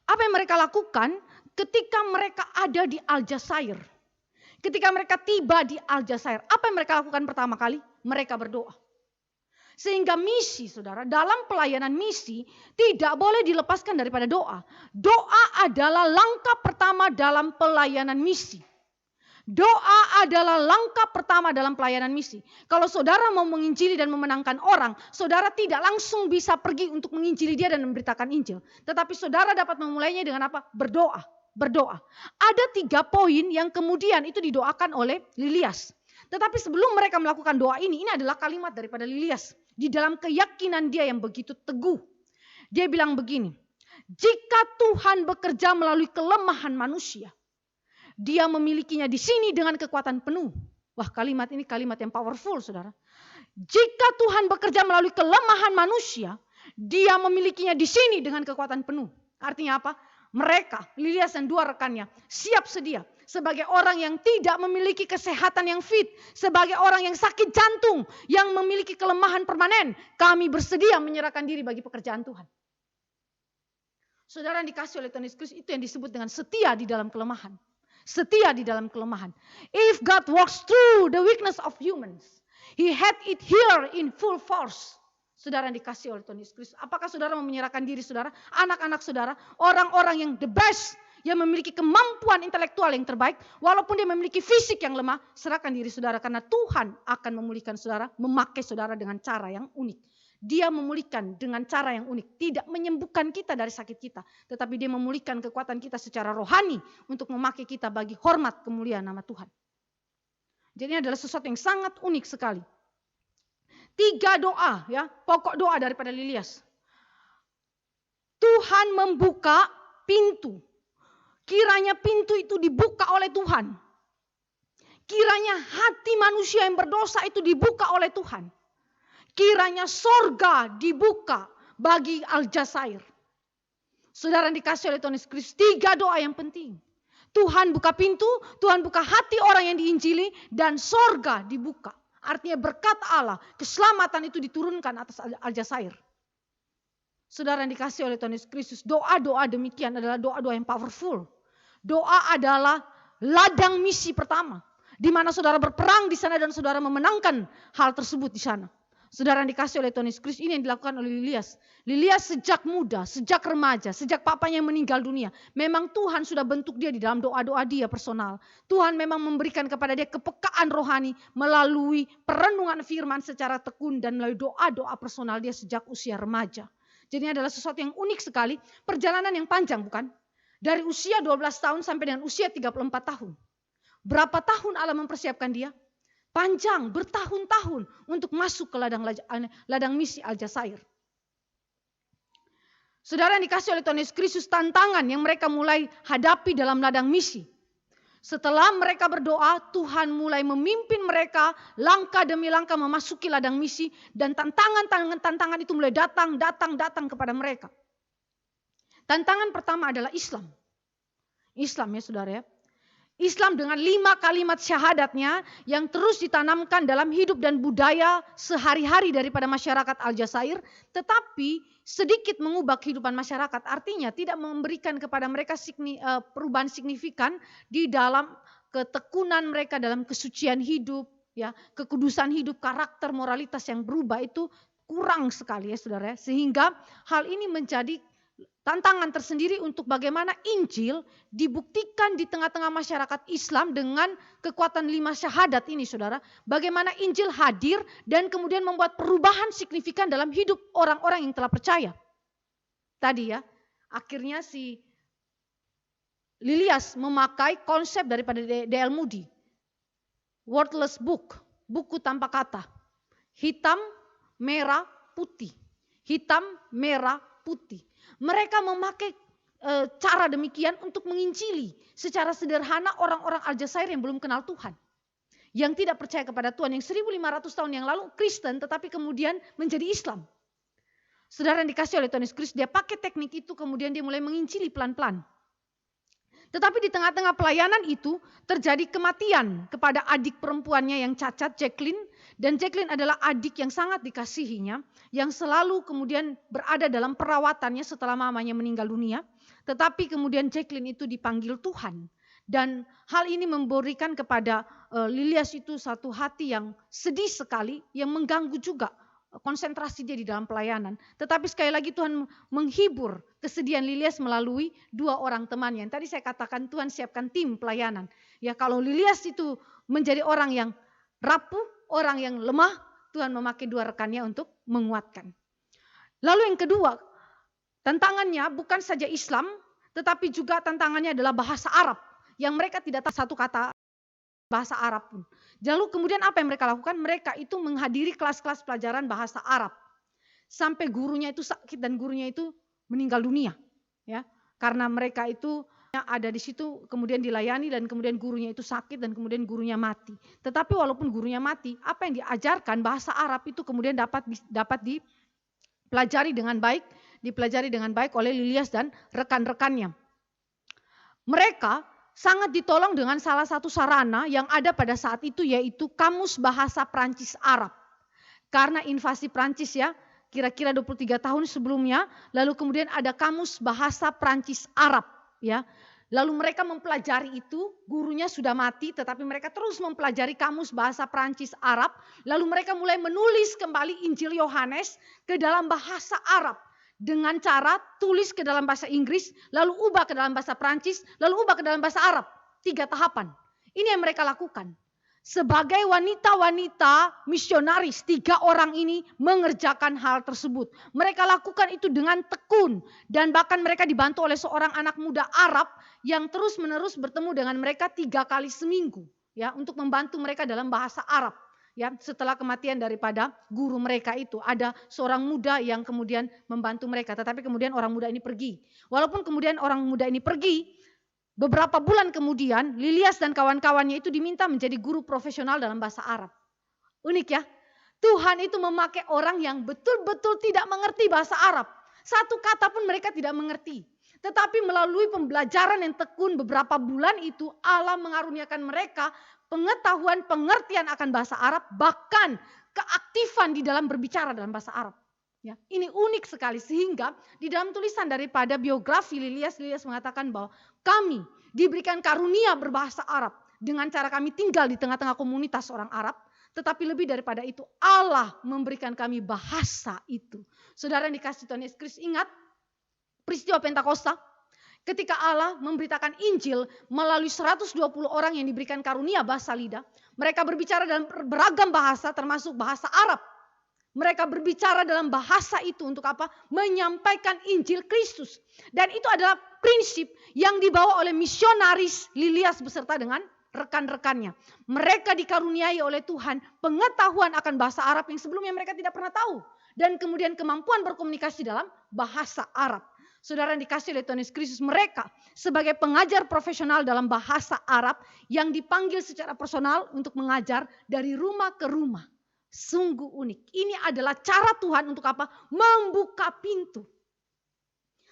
apa yang mereka lakukan ketika mereka ada di Aljazair? Ketika mereka tiba di Aljazair, apa yang mereka lakukan pertama kali? Mereka berdoa. Sehingga misi saudara, dalam pelayanan misi tidak boleh dilepaskan daripada doa. Doa adalah langkah pertama dalam pelayanan misi. Doa adalah langkah pertama dalam pelayanan misi. Kalau saudara mau menginjili dan memenangkan orang, saudara tidak langsung bisa pergi untuk menginjili dia dan memberitakan Injil. Tetapi saudara dapat memulainya dengan apa? Berdoa. berdoa. Ada 3 poin yang kemudian itu didoakan oleh Lilias. Tetapi sebelum mereka melakukan doa ini adalah kalimat daripada Lilias. Di dalam keyakinan dia yang begitu teguh. Dia bilang begini, jika Tuhan bekerja melalui kelemahan manusia, dia memilikinya di sini dengan kekuatan penuh. Wah, kalimat ini kalimat yang powerful, saudara. Jika Tuhan bekerja melalui kelemahan manusia, dia memilikinya di sini dengan kekuatan penuh. Artinya apa? Mereka, Lilias dan 2 rekannya, siap sedia sebagai orang yang tidak memiliki kesehatan yang fit, sebagai orang yang sakit jantung, yang memiliki kelemahan permanen. Kami bersedia menyerahkan diri bagi pekerjaan Tuhan. Saudara yang dikasih oleh Tuhan Yesus, itu yang disebut dengan setia di dalam kelemahan. Setia di dalam kelemahan. If God works through the weakness of humans, He had it here in full force. Saudara yang dikasih oleh Tuhan Yesus, apakah saudara mau menyerahkan diri saudara, anak-anak saudara, orang-orang yang the best, yang memiliki kemampuan intelektual yang terbaik, walaupun dia memiliki fisik yang lemah, serahkan diri saudara karena Tuhan akan memulihkan saudara, memakai saudara dengan cara yang unik. Dia memulihkan dengan cara yang unik, tidak menyembuhkan kita dari sakit kita, tetapi dia memulihkan kekuatan kita secara rohani untuk memakai kita bagi hormat kemuliaan nama Tuhan. Jadi ini adalah sesuatu yang sangat unik sekali. 3 doa, ya, pokok doa daripada Lilias. Tuhan membuka pintu. Kiranya pintu itu dibuka oleh Tuhan. Kiranya hati manusia yang berdosa itu dibuka oleh Tuhan. Kiranya sorga dibuka bagi Aljazair. Saudara yang dikasih oleh Tuhan Yesus Kristus, 3 doa yang penting. Tuhan buka pintu, Tuhan buka hati orang yang diinjili, dan sorga dibuka. Artinya berkat Allah, keselamatan itu diturunkan atas Aljazair. Saudara yang dikasih oleh Tuhan Yesus Kristus, doa-doa demikian adalah doa-doa yang powerful. Doa adalah ladang misi pertama, di mana saudara berperang di sana dan saudara memenangkan hal tersebut di sana. Saudara yang dikasih oleh Tuhan Yesus Kristus, ini yang dilakukan oleh Lilias. Lilias sejak muda, sejak remaja, sejak papanya yang meninggal dunia. Memang Tuhan sudah bentuk dia di dalam doa-doa dia personal. Tuhan memang memberikan kepada dia kepekaan rohani melalui perenungan firman secara tekun dan melalui doa-doa personal dia sejak usia remaja. Jadi ini adalah sesuatu yang unik sekali. Perjalanan yang panjang, bukan? Dari usia 12 tahun sampai dengan usia 34 tahun. Berapa tahun Allah mempersiapkan dia? Panjang, bertahun-tahun untuk masuk ke ladang misi Aljazair. Saudara yang dikasih oleh Tuhan Yesus Kristus, tantangan yang mereka mulai hadapi dalam ladang misi. Setelah mereka berdoa, Tuhan mulai memimpin mereka langkah demi langkah memasuki ladang misi. Dan tantangan itu mulai datang kepada mereka. Tantangan pertama adalah Islam. Islam, ya saudara, ya. Islam dengan 5 kalimat syahadatnya yang terus ditanamkan dalam hidup dan budaya sehari-hari daripada masyarakat Aljazair, tetapi sedikit mengubah kehidupan masyarakat. Artinya tidak memberikan kepada mereka perubahan signifikan di dalam ketekunan mereka dalam kesucian hidup, ya, kekudusan hidup, karakter, moralitas yang berubah itu kurang sekali, ya saudara. Sehingga hal ini menjadi tantangan tersendiri untuk bagaimana Injil dibuktikan di tengah-tengah masyarakat Islam dengan kekuatan 5 syahadat ini, saudara. Bagaimana Injil hadir dan kemudian membuat perubahan signifikan dalam hidup orang-orang yang telah percaya. Tadi, ya, akhirnya si Lilias memakai konsep daripada D.L. Moody. Wordless book, buku tanpa kata. Hitam, merah, putih. Hitam, merah, putih. Mereka memakai cara demikian untuk menginjili secara sederhana orang-orang Aljazair yang belum kenal Tuhan. Yang tidak percaya kepada Tuhan, yang 1500 tahun yang lalu Kristen tetapi kemudian menjadi Islam. Saudara yang dikasih oleh Tuhan Yesus Kristus, dia pakai teknik itu kemudian dia mulai menginjili pelan-pelan. Tetapi di tengah-tengah pelayanan itu terjadi kematian kepada adik perempuannya yang cacat, Jacqueline. Dan Jacqueline adalah adik yang sangat dikasihinya, yang selalu kemudian berada dalam perawatannya setelah mamanya meninggal dunia. Tetapi kemudian Jacqueline itu dipanggil Tuhan. Dan hal ini memberikan kepada Lilias itu satu hati yang sedih sekali, yang mengganggu juga konsentrasi dia di dalam pelayanan. Tetapi sekali lagi Tuhan menghibur kesedihan Lilias melalui 2 orang temannya. Yang tadi saya katakan Tuhan siapkan tim pelayanan. Ya, kalau Lilias itu menjadi orang yang rapuh, orang yang lemah, Tuhan memakai 2 rekannya untuk menguatkan. Lalu yang kedua, tantangannya bukan saja Islam, tetapi juga tantangannya adalah bahasa Arab yang mereka tidak tahu satu kata bahasa Arab pun. Lalu kemudian apa yang mereka lakukan? Mereka itu menghadiri kelas-kelas pelajaran bahasa Arab. Sampai gurunya itu sakit dan gurunya itu meninggal dunia. Ya, karena mereka itu ada di situ kemudian dilayani dan kemudian gurunya itu sakit dan kemudian gurunya mati. Tetapi walaupun gurunya mati, apa yang diajarkan bahasa Arab itu kemudian dapat dipelajari dengan baik oleh Lilias dan rekan-rekannya. Mereka sangat ditolong dengan salah satu sarana yang ada pada saat itu, yaitu Kamus Bahasa Prancis Arab. Karena invasi Prancis ya, kira-kira 23 tahun sebelumnya, lalu kemudian ada Kamus Bahasa Prancis Arab ya. Lalu mereka mempelajari itu, gurunya sudah mati tetapi mereka terus mempelajari Kamus Bahasa Prancis Arab, lalu mereka mulai menulis kembali Injil Yohanes ke dalam bahasa Arab dengan cara tulis ke dalam bahasa Inggris, lalu ubah ke dalam bahasa Prancis, lalu ubah ke dalam bahasa Arab. 3 tahapan. Ini yang mereka lakukan. Sebagai wanita-wanita misionaris, 3 orang ini mengerjakan hal tersebut. Mereka lakukan itu dengan tekun dan bahkan mereka dibantu oleh seorang anak muda Arab yang terus-menerus bertemu dengan mereka 3 kali seminggu ya, untuk membantu mereka dalam bahasa Arab. Ya, setelah kematian daripada guru mereka itu, ada seorang muda yang kemudian membantu mereka, tetapi kemudian orang muda ini pergi. Walaupun kemudian orang muda ini pergi, beberapa bulan kemudian Lilias dan kawan-kawannya itu diminta menjadi guru profesional dalam bahasa Arab. Unik ya, Tuhan itu memakai orang yang betul-betul tidak mengerti bahasa Arab. Satu kata pun mereka tidak mengerti. Tetapi melalui pembelajaran yang tekun beberapa bulan itu, Allah mengaruniakan mereka pengetahuan, pengertian akan bahasa Arab, bahkan keaktifan di dalam berbicara dalam bahasa Arab. Ya, ini unik sekali sehingga di dalam tulisan daripada biografi Lilias mengatakan bahwa kami diberikan karunia berbahasa Arab dengan cara kami tinggal di tengah-tengah komunitas orang Arab, tetapi lebih daripada itu Allah memberikan kami bahasa itu. Saudara yang dikasihi Tuhan Yesus Kristus, ingat peristiwa Pentakosta ketika Allah memberitakan Injil melalui 120 orang yang diberikan karunia bahasa lidah. Mereka berbicara dalam beragam bahasa termasuk bahasa Arab. Mereka berbicara dalam bahasa itu untuk apa? Menyampaikan Injil Kristus. Dan itu adalah prinsip yang dibawa oleh misionaris Lilias beserta dengan rekan-rekannya. Mereka dikaruniai oleh Tuhan pengetahuan akan bahasa Arab yang sebelumnya mereka tidak pernah tahu. Dan kemudian kemampuan berkomunikasi dalam bahasa Arab. Saudara yang dikasih oleh Tuhan Yesus Kristus, mereka sebagai pengajar profesional dalam bahasa Arab yang dipanggil secara personal untuk mengajar dari rumah ke rumah. Sungguh unik. Ini adalah cara Tuhan untuk apa? Membuka pintu.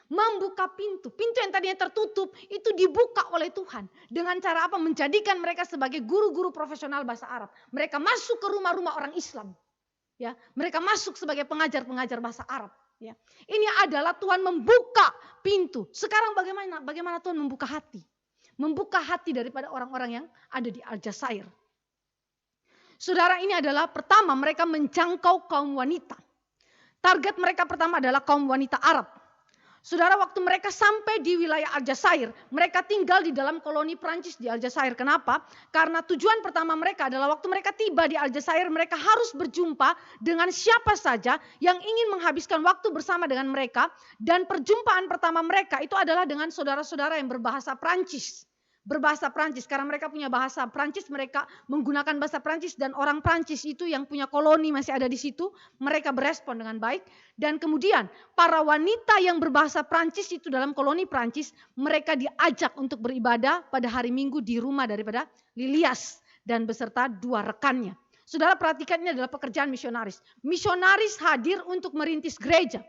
Membuka pintu. Pintu yang tadinya tertutup itu dibuka oleh Tuhan. Dengan cara apa? Menjadikan mereka sebagai guru-guru profesional bahasa Arab. Mereka masuk ke rumah-rumah orang Islam. Ya, mereka masuk sebagai pengajar-pengajar bahasa Arab. Ya. Ini adalah Tuhan membuka pintu. Sekarang bagaimana Tuhan membuka hati? Membuka hati daripada orang-orang yang ada di Aljazair. Saudara, ini adalah pertama mereka menjangkau kaum wanita. Target mereka pertama adalah kaum wanita Arab. Saudara, waktu mereka sampai di wilayah Aljazair, mereka tinggal di dalam koloni Prancis di Aljazair. Kenapa? Karena tujuan pertama mereka adalah waktu mereka tiba di Aljazair, mereka harus berjumpa dengan siapa saja yang ingin menghabiskan waktu bersama dengan mereka. Dan perjumpaan pertama mereka itu adalah dengan saudara-saudara yang berbahasa Prancis. Berbahasa Prancis, karena mereka punya bahasa Prancis, mereka menggunakan bahasa Prancis dan orang Prancis itu yang punya koloni masih ada di situ, mereka berespon dengan baik. Dan kemudian para wanita yang berbahasa Prancis itu dalam koloni Prancis, mereka diajak untuk beribadah pada hari Minggu di rumah daripada Lilias dan beserta 2 rekannya. Saudara perhatikan, ini adalah pekerjaan misionaris. Misionaris hadir untuk merintis gereja.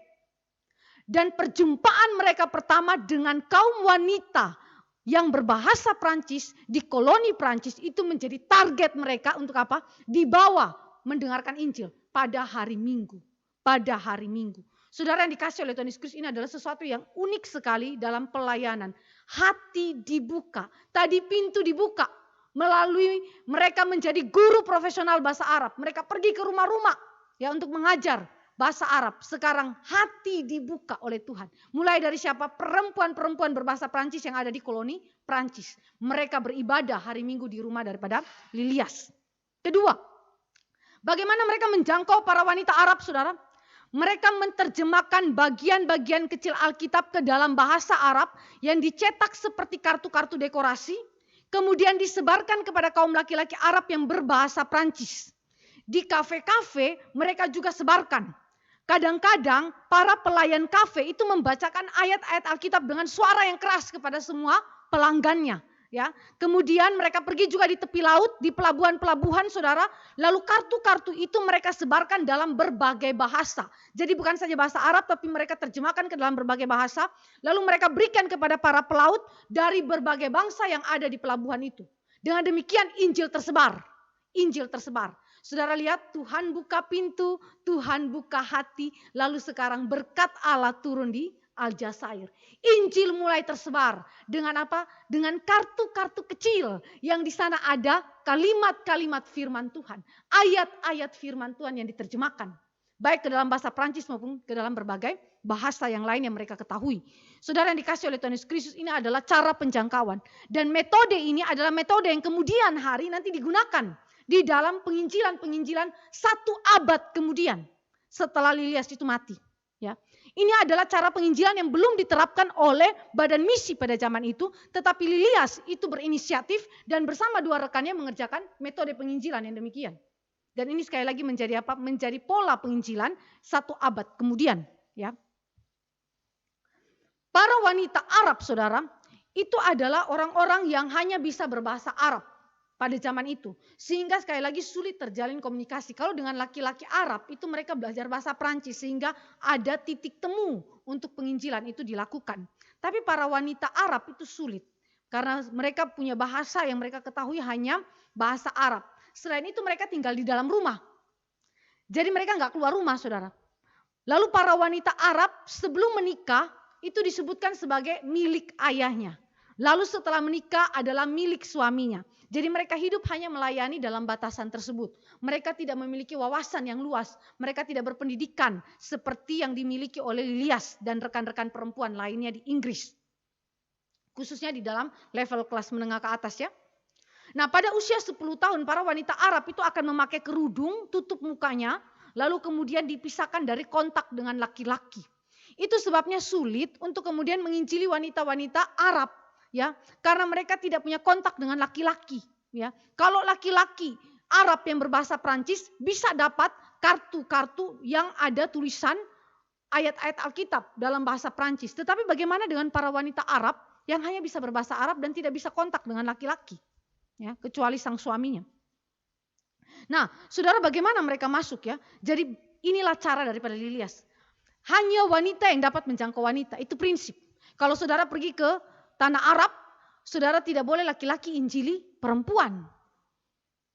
Dan perjumpaan mereka pertama dengan kaum wanita yang berbahasa Prancis di koloni Prancis itu menjadi target mereka untuk apa? Dibawa mendengarkan Injil pada hari Minggu. Pada hari Minggu. Saudara yang dikasih oleh Tuhan Yesus Kristus, ini adalah sesuatu yang unik sekali dalam pelayanan. Hati dibuka. Tadi pintu dibuka melalui mereka menjadi guru profesional bahasa Arab. Mereka pergi ke rumah-rumah ya untuk mengajar bahasa Arab. Sekarang hati dibuka oleh Tuhan. Mulai dari siapa? Perempuan-perempuan berbahasa Prancis yang ada di koloni Prancis. Mereka beribadah hari Minggu di rumah daripada Lilias. Kedua, bagaimana mereka menjangkau para wanita Arab, saudara? Mereka menerjemahkan bagian-bagian kecil Alkitab ke dalam bahasa Arab yang dicetak seperti kartu-kartu dekorasi, kemudian disebarkan kepada kaum laki-laki Arab yang berbahasa Prancis. Di kafe-kafe mereka juga sebarkan. Kadang-kadang para pelayan kafe itu membacakan ayat-ayat Alkitab dengan suara yang keras kepada semua pelanggannya. Ya, kemudian mereka pergi juga di tepi laut, di pelabuhan-pelabuhan saudara, lalu kartu-kartu itu mereka sebarkan dalam berbagai bahasa. Jadi bukan saja bahasa Arab, tapi mereka terjemahkan ke dalam berbagai bahasa, lalu mereka berikan kepada para pelaut dari berbagai bangsa yang ada di pelabuhan itu. Dengan demikian Injil tersebar. Injil tersebar. Saudara lihat, Tuhan buka pintu, Tuhan buka hati, lalu sekarang berkat Allah turun di Aljazair. Injil mulai tersebar dengan apa? Dengan kartu-kartu kecil yang di sana ada kalimat-kalimat firman Tuhan, ayat-ayat firman Tuhan yang diterjemahkan, baik ke dalam bahasa Prancis maupun ke dalam berbagai bahasa yang lain yang mereka ketahui. Saudara yang dikasih oleh Tuhan Yesus Kristus, ini adalah cara penjangkauan, dan metode ini adalah metode yang kemudian hari nanti digunakan di dalam penginjilan-penginjilan 1 abad kemudian setelah Lilias itu mati. Ya, ini adalah cara penginjilan yang belum diterapkan oleh badan misi pada zaman itu, tetapi Lilias itu berinisiatif dan bersama 2 rekannya mengerjakan metode penginjilan yang demikian. Dan ini sekali lagi menjadi apa? Menjadi pola penginjilan 1 abad kemudian. Ya, para wanita Arab, saudara, itu adalah orang-orang yang hanya bisa berbahasa Arab pada zaman itu. Sehingga sekali lagi sulit terjalin komunikasi. Kalau dengan laki-laki Arab itu mereka belajar bahasa Prancis sehingga ada titik temu untuk penginjilan itu dilakukan. Tapi para wanita Arab itu sulit. Karena mereka punya bahasa yang mereka ketahui hanya bahasa Arab. Selain itu mereka tinggal di dalam rumah. Jadi mereka nggak keluar rumah, saudara. Lalu para wanita Arab sebelum menikah itu disebutkan sebagai milik ayahnya. Lalu setelah menikah adalah milik suaminya. Jadi mereka hidup hanya melayani dalam batasan tersebut. Mereka tidak memiliki wawasan yang luas. Mereka tidak berpendidikan seperti yang dimiliki oleh Lilias dan rekan-rekan perempuan lainnya di Inggris. Khususnya di dalam level kelas menengah ke atas ya. Nah, pada usia 10 tahun para wanita Arab itu akan memakai kerudung tutup mukanya. Lalu kemudian dipisahkan dari kontak dengan laki-laki. Itu sebabnya sulit untuk kemudian menginjili wanita-wanita Arab. Ya, karena mereka tidak punya kontak dengan laki-laki. Ya, kalau laki-laki Arab yang berbahasa Prancis bisa dapat kartu-kartu yang ada tulisan ayat-ayat Alkitab dalam bahasa Prancis. Tetapi bagaimana dengan para wanita Arab yang hanya bisa berbahasa Arab dan tidak bisa kontak dengan laki-laki? Ya, kecuali sang suaminya. Nah, saudara, bagaimana mereka masuk ya? Jadi inilah cara daripada Lilias. Hanya wanita yang dapat menjangkau wanita, itu prinsip. Kalau saudara pergi ke tanah Arab, saudara tidak boleh laki-laki injili perempuan.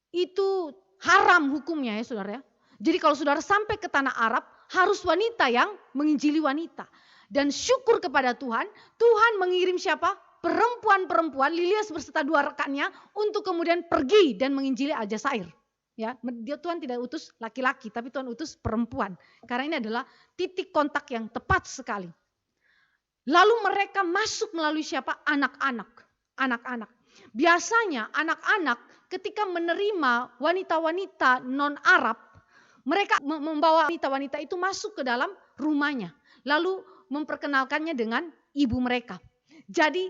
Itu haram hukumnya ya saudara ya. Jadi kalau saudara sampai ke tanah Arab, harus wanita yang menginjili wanita. Dan syukur kepada Tuhan, Tuhan mengirim siapa? Perempuan-perempuan, Lilias beserta 2 rekannya untuk kemudian pergi dan menginjili Aljazair. Ya, Tuhan tidak utus laki-laki, tapi Tuhan utus perempuan. Karena ini adalah titik kontak yang tepat sekali. Lalu mereka masuk melalui siapa? Anak-anak. Anak-anak. Biasanya anak-anak ketika menerima wanita-wanita non-Arab, mereka membawa wanita-wanita itu masuk ke dalam rumahnya. Lalu memperkenalkannya dengan ibu mereka. Jadi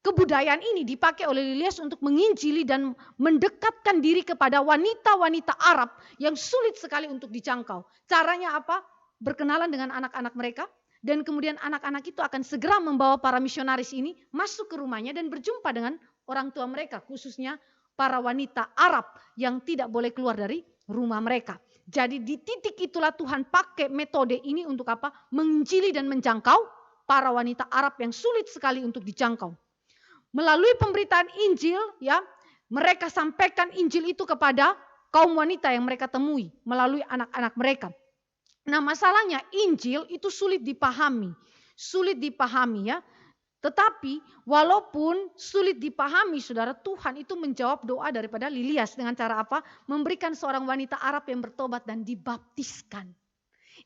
kebudayaan ini dipakai oleh Lilias untuk menginjili dan mendekatkan diri kepada wanita-wanita Arab yang sulit sekali untuk dijangkau. Caranya apa? Berkenalan dengan anak-anak mereka. Dan kemudian anak-anak itu akan segera membawa para misionaris ini masuk ke rumahnya dan berjumpa dengan orang tua mereka. Khususnya para wanita Arab yang tidak boleh keluar dari rumah mereka. Jadi di titik itulah Tuhan pakai metode ini untuk apa? Menginjili dan menjangkau para wanita Arab yang sulit sekali untuk dijangkau. Melalui pemberitaan Injil ya, mereka sampaikan Injil itu kepada kaum wanita yang mereka temui melalui anak-anak mereka. Nah, masalahnya Injil itu sulit dipahami ya. Tetapi walaupun sulit dipahami, saudara, Tuhan itu menjawab doa daripada Lilias dengan cara apa? Memberikan seorang wanita Arab yang bertobat dan dibaptiskan.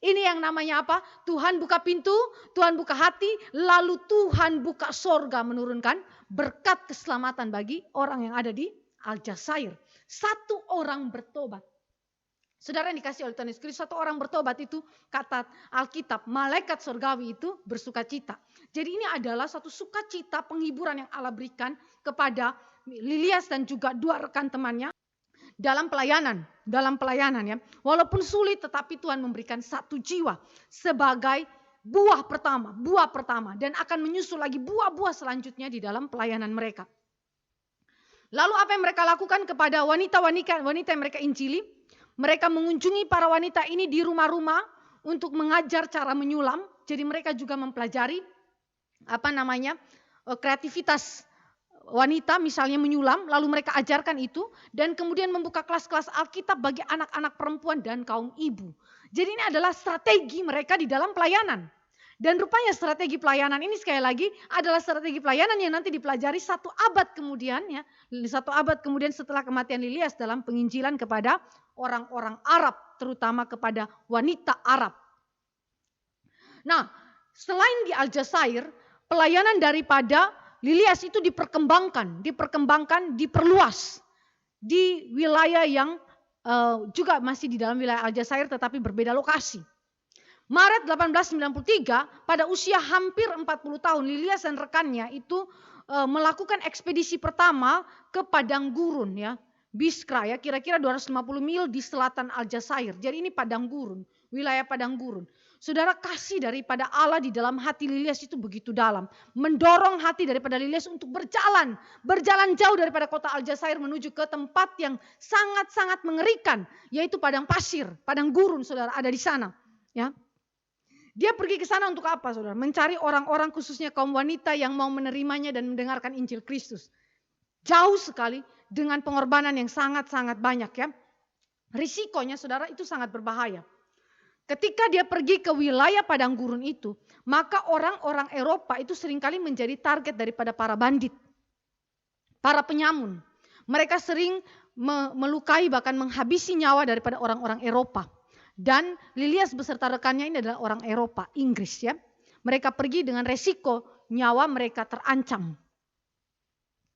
Ini yang namanya apa? Tuhan buka pintu, Tuhan buka hati, lalu Tuhan buka sorga menurunkan berkat keselamatan bagi orang yang ada di Aljazair. 1 orang bertobat. Saudara yang dikasih oleh Tuhan Yesus Kristus, satu orang bertobat itu, kata Alkitab, malaikat surgawi itu bersuka cita. Jadi ini adalah satu sukacita penghiburan yang Allah berikan kepada Lilias dan juga dua rekan temannya dalam pelayanan ya. Walaupun sulit, tetapi Tuhan memberikan satu jiwa sebagai buah pertama, dan akan menyusul lagi buah-buah selanjutnya di dalam pelayanan mereka. Lalu apa yang mereka lakukan kepada wanita-wanita yang mereka injili? Mereka mengunjungi para wanita ini di rumah-rumah untuk mengajar cara menyulam. Jadi mereka juga mempelajari kreativitas wanita, misalnya menyulam, lalu mereka ajarkan itu, dan kemudian membuka kelas-kelas Alkitab bagi anak-anak perempuan dan kaum ibu. Jadi ini adalah strategi mereka di dalam pelayanan. Dan rupanya strategi pelayanan ini sekali lagi adalah strategi pelayanan yang nanti dipelajari 1 abad kemudian ya. 1 abad kemudian setelah kematian Lilias dalam penginjilan kepada orang-orang Arab, terutama kepada wanita Arab. Nah, selain di Aljazair, pelayanan daripada Lilias itu diperkembangkan, diperluas di wilayah yang juga masih di dalam wilayah Aljazair tetapi berbeda lokasi. Maret 1893, pada usia hampir 40 tahun, Lilias dan rekannya itu melakukan ekspedisi pertama ke padang gurun ya, Biskra ya, kira-kira 250 mil di selatan Aljazair. Jadi ini padang gurun, wilayah padang gurun. Saudara, kasih daripada Allah di dalam hati Lilias itu begitu dalam, mendorong hati daripada Lilias untuk berjalan jauh daripada kota Aljazair menuju ke tempat yang sangat-sangat mengerikan, yaitu padang pasir, padang gurun, saudara, ada di sana ya. Dia pergi ke sana untuk apa, saudara? Mencari orang-orang, khususnya kaum wanita yang mau menerimanya dan mendengarkan Injil Kristus. Jauh sekali dengan pengorbanan yang sangat-sangat banyak ya. Risikonya, saudara, itu sangat berbahaya. Ketika dia pergi ke wilayah padang gurun itu, maka orang-orang Eropa itu seringkali menjadi target daripada para bandit, para penyamun. Mereka sering melukai bahkan menghabisi nyawa daripada orang-orang Eropa. Dan Lilias beserta rekannya ini adalah orang Eropa, Inggris ya. Mereka pergi dengan resiko nyawa mereka terancam.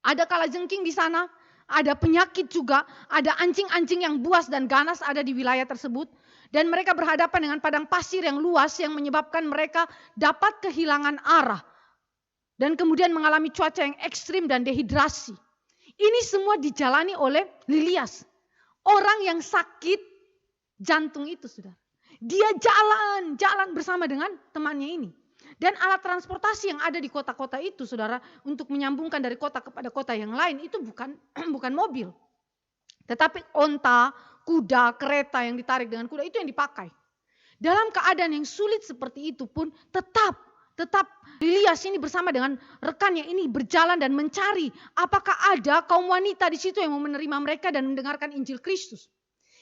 Ada kalajengking di sana, ada penyakit juga, ada anjing-anjing yang buas dan ganas ada di wilayah tersebut. Dan mereka berhadapan dengan padang pasir yang luas yang menyebabkan mereka dapat kehilangan arah. Dan kemudian mengalami cuaca yang ekstrim dan dehidrasi. Ini semua dijalani oleh Lilias. Orang yang sakit jantung itu, saudara. Dia jalan bersama dengan temannya ini. Dan alat transportasi yang ada di kota-kota itu, saudara, untuk menyambungkan dari kota kepada kota yang lain itu bukan mobil. Tetapi onta, kuda, kereta yang ditarik dengan kuda itu yang dipakai. Dalam keadaan yang sulit seperti itu pun tetap Lilias ini bersama dengan rekannya ini berjalan dan mencari apakah ada kaum wanita di situ yang mau menerima mereka dan mendengarkan Injil Kristus.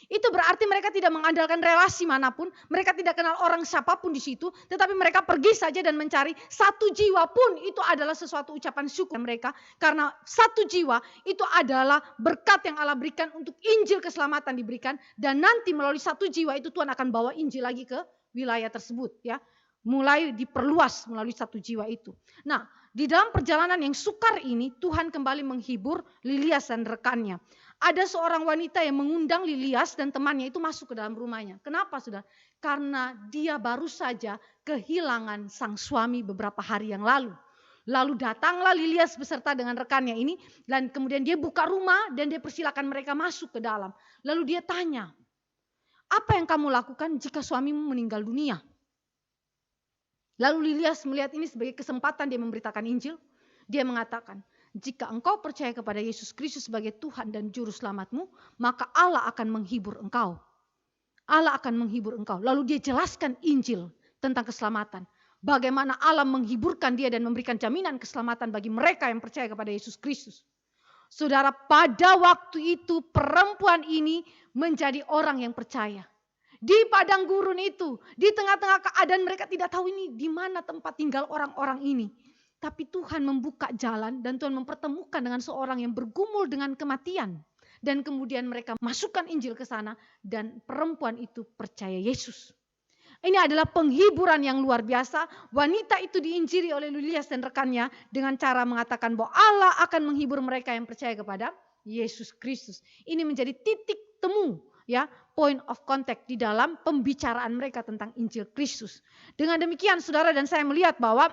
Itu berarti mereka tidak mengandalkan relasi manapun, mereka tidak kenal orang siapapun di situ, tetapi mereka pergi saja dan mencari satu jiwa pun itu adalah sesuatu ucapan syukur mereka, karena satu jiwa itu adalah berkat yang Allah berikan untuk Injil keselamatan diberikan, dan nanti melalui satu jiwa itu Tuhan akan bawa Injil lagi ke wilayah tersebut ya. Mulai diperluas melalui satu jiwa itu. Nah, di dalam perjalanan yang sukar ini Tuhan kembali menghibur Lilias dan rekannya. Ada seorang wanita yang mengundang Lilias dan temannya itu masuk ke dalam rumahnya. Kenapa, saudara? Karena dia baru saja kehilangan sang suami beberapa hari yang lalu. Lalu datanglah Lilias beserta dengan rekannya ini, dan kemudian dia buka rumah dan dia persilakan mereka masuk ke dalam. Lalu dia tanya, apa yang kamu lakukan jika suamimu meninggal dunia? Lalu Lilias melihat ini sebagai kesempatan dia memberitakan Injil. Dia mengatakan, jika engkau percaya kepada Yesus Kristus sebagai Tuhan dan Juru Selamatmu, maka Allah akan menghibur engkau. Allah akan menghibur engkau. Lalu dia jelaskan Injil tentang keselamatan. Bagaimana Allah menghiburkan dia dan memberikan jaminan keselamatan bagi mereka yang percaya kepada Yesus Kristus. Saudara, pada waktu itu perempuan ini menjadi orang yang percaya. Di padang gurun itu, di tengah-tengah keadaan mereka tidak tahu ini di mana tempat tinggal orang-orang ini. Tapi Tuhan membuka jalan dan Tuhan mempertemukan dengan seorang yang bergumul dengan kematian. Dan kemudian mereka masukkan Injil ke sana dan perempuan itu percaya Yesus. Ini adalah penghiburan yang luar biasa. Wanita itu diinjili oleh Lilias dan rekannya dengan cara mengatakan bahwa Allah akan menghibur mereka yang percaya kepada Yesus Kristus. Ini menjadi titik temu ya, point of contact di dalam pembicaraan mereka tentang Injil Kristus. Dengan demikian saudara dan saya melihat bahwa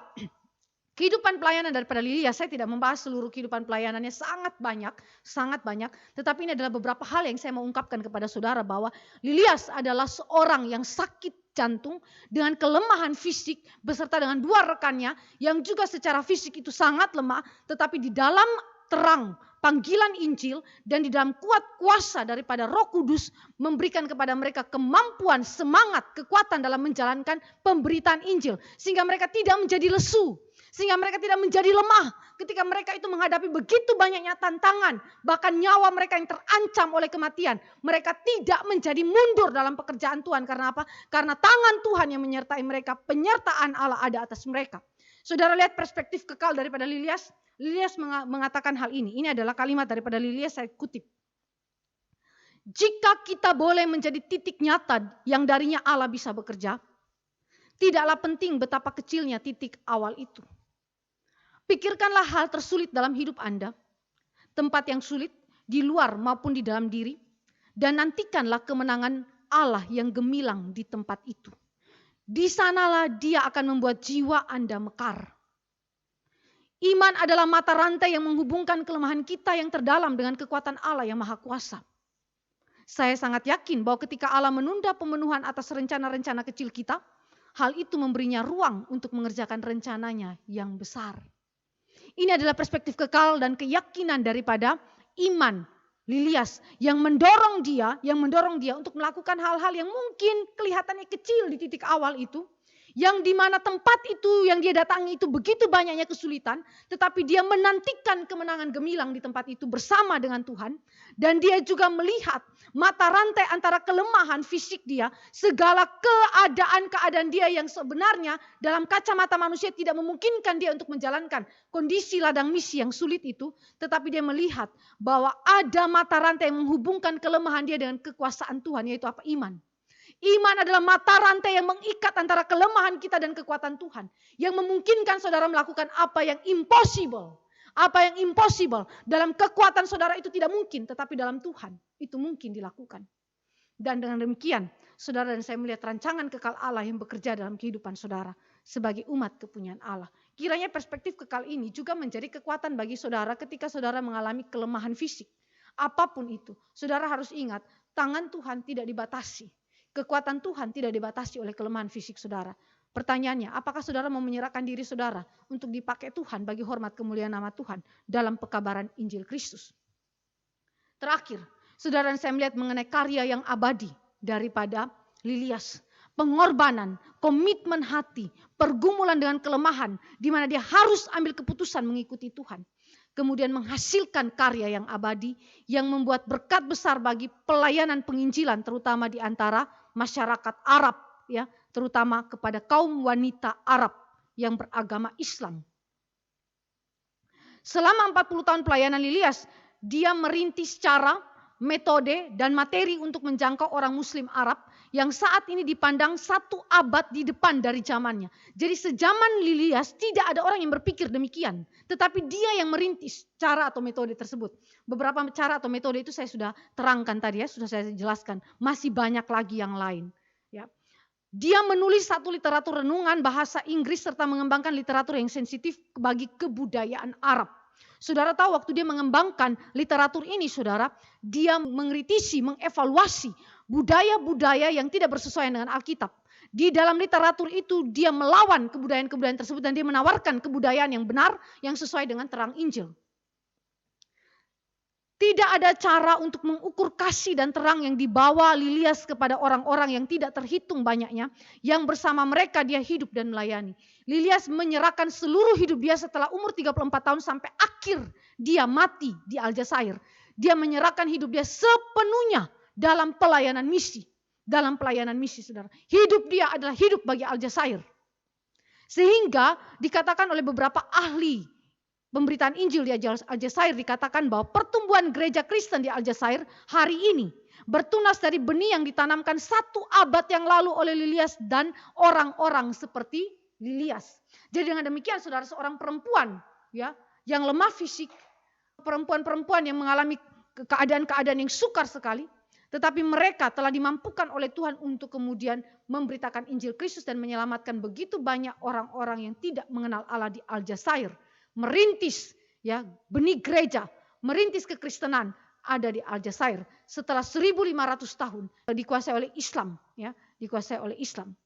kehidupan pelayanan daripada Lilias, saya tidak membahas seluruh kehidupan pelayanannya, sangat banyak. Tetapi ini adalah beberapa hal yang saya mau ungkapkan kepada saudara bahwa Lilias adalah seorang yang sakit jantung dengan kelemahan fisik beserta dengan 2 rekannya yang juga secara fisik itu sangat lemah, tetapi di dalam terang panggilan Injil dan di dalam kuat kuasa daripada Roh Kudus memberikan kepada mereka kemampuan, semangat, kekuatan dalam menjalankan pemberitaan Injil sehingga mereka tidak menjadi lesu. Sehingga mereka tidak menjadi lemah ketika mereka itu menghadapi begitu banyaknya tantangan. Bahkan nyawa mereka yang terancam oleh kematian. Mereka tidak menjadi mundur dalam pekerjaan Tuhan. Karena apa? Karena tangan Tuhan yang menyertai mereka. Penyertaan Allah ada atas mereka. Saudara lihat perspektif kekal daripada Lilias. Lilias mengatakan hal ini. Ini adalah kalimat daripada Lilias, saya kutip. Jika kita boleh menjadi titik nyata yang darinya Allah bisa bekerja, tidaklah penting betapa kecilnya titik awal itu. Pikirkanlah hal tersulit dalam hidup Anda, tempat yang sulit di luar maupun di dalam diri, dan nantikanlah kemenangan Allah yang gemilang di tempat itu. Di sanalah Dia akan membuat jiwa Anda mekar. Iman adalah mata rantai yang menghubungkan kelemahan kita yang terdalam dengan kekuatan Allah yang Maha Kuasa. Saya sangat yakin bahwa ketika Allah menunda pemenuhan atas rencana-rencana kecil kita, hal itu memberinya ruang untuk mengerjakan rencananya yang besar. Ini adalah perspektif kekal dan keyakinan daripada iman Lilias yang mendorong dia untuk melakukan hal-hal yang mungkin kelihatannya kecil di titik awal itu. Yang di mana tempat itu yang dia datangi itu begitu banyaknya kesulitan, tetapi dia menantikan kemenangan gemilang di tempat itu bersama dengan Tuhan. Dan dia juga melihat mata rantai antara kelemahan fisik dia, segala keadaan dia yang sebenarnya dalam kacamata manusia tidak memungkinkan dia untuk menjalankan kondisi ladang misi yang sulit itu. Tetapi dia melihat bahwa ada mata rantai yang menghubungkan kelemahan dia dengan kekuasaan Tuhan, yaitu apa? Iman. Iman adalah mata rantai yang mengikat antara kelemahan kita dan kekuatan Tuhan. Yang memungkinkan saudara melakukan apa yang impossible. Apa yang impossible. Dalam kekuatan saudara itu tidak mungkin. Tetapi dalam Tuhan itu mungkin dilakukan. Dan dengan demikian saudara dan saya melihat rancangan kekal Allah yang bekerja dalam kehidupan saudara. Sebagai umat kepunyaan Allah. Kiranya perspektif kekal ini juga menjadi kekuatan bagi saudara ketika saudara mengalami kelemahan fisik. Apapun itu. Saudara harus ingat tangan Tuhan tidak dibatasi. Kekuatan Tuhan tidak dibatasi oleh kelemahan fisik saudara. Pertanyaannya, apakah saudara mau menyerahkan diri saudara untuk dipakai Tuhan bagi hormat kemuliaan nama Tuhan dalam pekabaran Injil Kristus? Terakhir, saudara dan saya melihat mengenai karya yang abadi daripada Lilias. Pengorbanan, komitmen hati, pergumulan dengan kelemahan, di mana dia harus ambil keputusan mengikuti Tuhan. Kemudian menghasilkan karya yang abadi yang membuat berkat besar bagi pelayanan penginjilan terutama di antara masyarakat Arab, ya, terutama kepada kaum wanita Arab yang beragama Islam. Selama 40 tahun pelayanan Lilias, dia merintis cara, metode dan materi untuk menjangkau orang Muslim Arab yang saat ini dipandang 1 abad di depan dari zamannya. Jadi sejaman Lilias tidak ada orang yang berpikir demikian. Tetapi dia yang merintis cara atau metode tersebut. Beberapa cara atau metode itu saya sudah terangkan tadi ya, sudah saya jelaskan. Masih banyak lagi yang lain. Ya. Dia menulis 1 literatur renungan bahasa Inggris serta mengembangkan literatur yang sensitif bagi kebudayaan Arab. Saudara tahu waktu dia mengembangkan literatur ini saudara, dia mengkritisi, mengevaluasi budaya-budaya yang tidak bersesuaian dengan Alkitab. Di dalam literatur itu dia melawan kebudayaan-kebudayaan tersebut dan dia menawarkan kebudayaan yang benar yang sesuai dengan terang Injil. Tidak ada cara untuk mengukur kasih dan terang yang dibawa Lilias kepada orang-orang yang tidak terhitung banyaknya, yang bersama mereka dia hidup dan melayani. Lilias menyerahkan seluruh hidup dia setelah umur 34 tahun sampai akhir dia mati di Aljazair. Dia menyerahkan hidup dia sepenuhnya dalam pelayanan misi. Dalam pelayanan misi saudara. Hidup dia adalah hidup bagi Aljazair. Sehingga dikatakan oleh beberapa ahli pemberitaan Injil di Aljazair dikatakan bahwa pertumbuhan gereja Kristen di Aljazair hari ini bertunas dari benih yang ditanamkan 1 abad yang lalu oleh Lilias dan orang-orang seperti Lilias. Jadi dengan demikian saudara, seorang perempuan ya yang lemah fisik, perempuan-perempuan yang mengalami keadaan-keadaan yang sukar sekali, Tetapi mereka telah dimampukan oleh Tuhan untuk kemudian memberitakan Injil Kristus dan menyelamatkan begitu banyak orang-orang yang tidak mengenal Allah di Aljazair. Merintis ya benih gereja, merintis kekristenan ada di Aljazair setelah 1500 tahun dikuasai oleh Islam ya, dikuasai oleh Islam.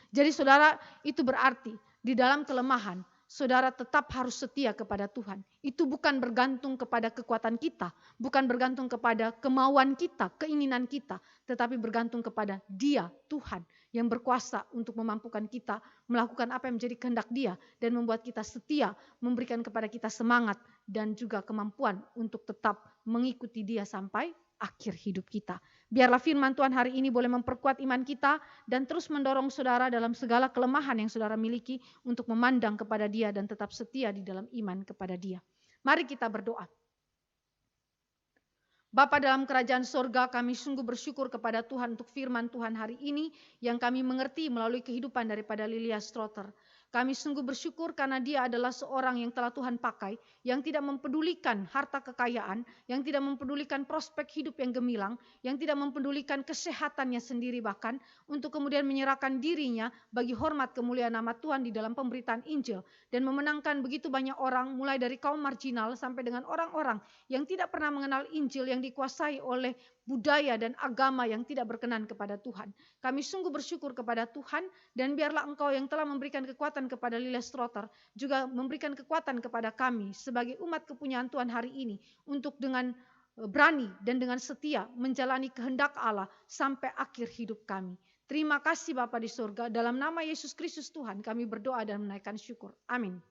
Jadi saudara, itu berarti di dalam kelemahan saudara tetap harus setia kepada Tuhan. Itu bukan bergantung kepada kekuatan kita, bukan bergantung kepada kemauan kita, keinginan kita, tetapi bergantung kepada Dia, Tuhan, yang berkuasa untuk memampukan kita melakukan apa yang menjadi kehendak Dia dan membuat kita setia, memberikan kepada kita semangat dan juga kemampuan untuk tetap mengikuti Dia sampai akhir hidup kita. Biarlah firman Tuhan hari ini boleh memperkuat iman kita dan terus mendorong saudara dalam segala kelemahan yang saudara miliki untuk memandang kepada Dia dan tetap setia di dalam iman kepada Dia. Mari kita berdoa. Bapa dalam kerajaan sorga, kami sungguh bersyukur kepada Tuhan untuk firman Tuhan hari ini yang kami mengerti melalui kehidupan daripada Lilia Strotter. Kami sungguh bersyukur karena dia adalah seorang yang telah Tuhan pakai, yang tidak mempedulikan harta kekayaan, yang tidak mempedulikan prospek hidup yang gemilang, yang tidak mempedulikan kesehatannya sendiri bahkan, untuk kemudian menyerahkan dirinya bagi hormat kemuliaan nama Tuhan di dalam pemberitaan Injil, dan memenangkan begitu banyak orang, mulai dari kaum marginal sampai dengan orang-orang yang tidak pernah mengenal Injil, yang dikuasai oleh budaya dan agama yang tidak berkenan kepada Tuhan. Kami sungguh bersyukur kepada Tuhan, dan biarlah Engkau yang telah memberikan kekuatan kepada Lilia Strotter juga memberikan kekuatan kepada kami sebagai umat kepunyaan Tuhan hari ini untuk dengan berani dan dengan setia menjalani kehendak Allah sampai akhir hidup kami. Terima kasih Bapa di surga, dalam nama Yesus Kristus Tuhan kami berdoa dan menaikkan syukur. Amin.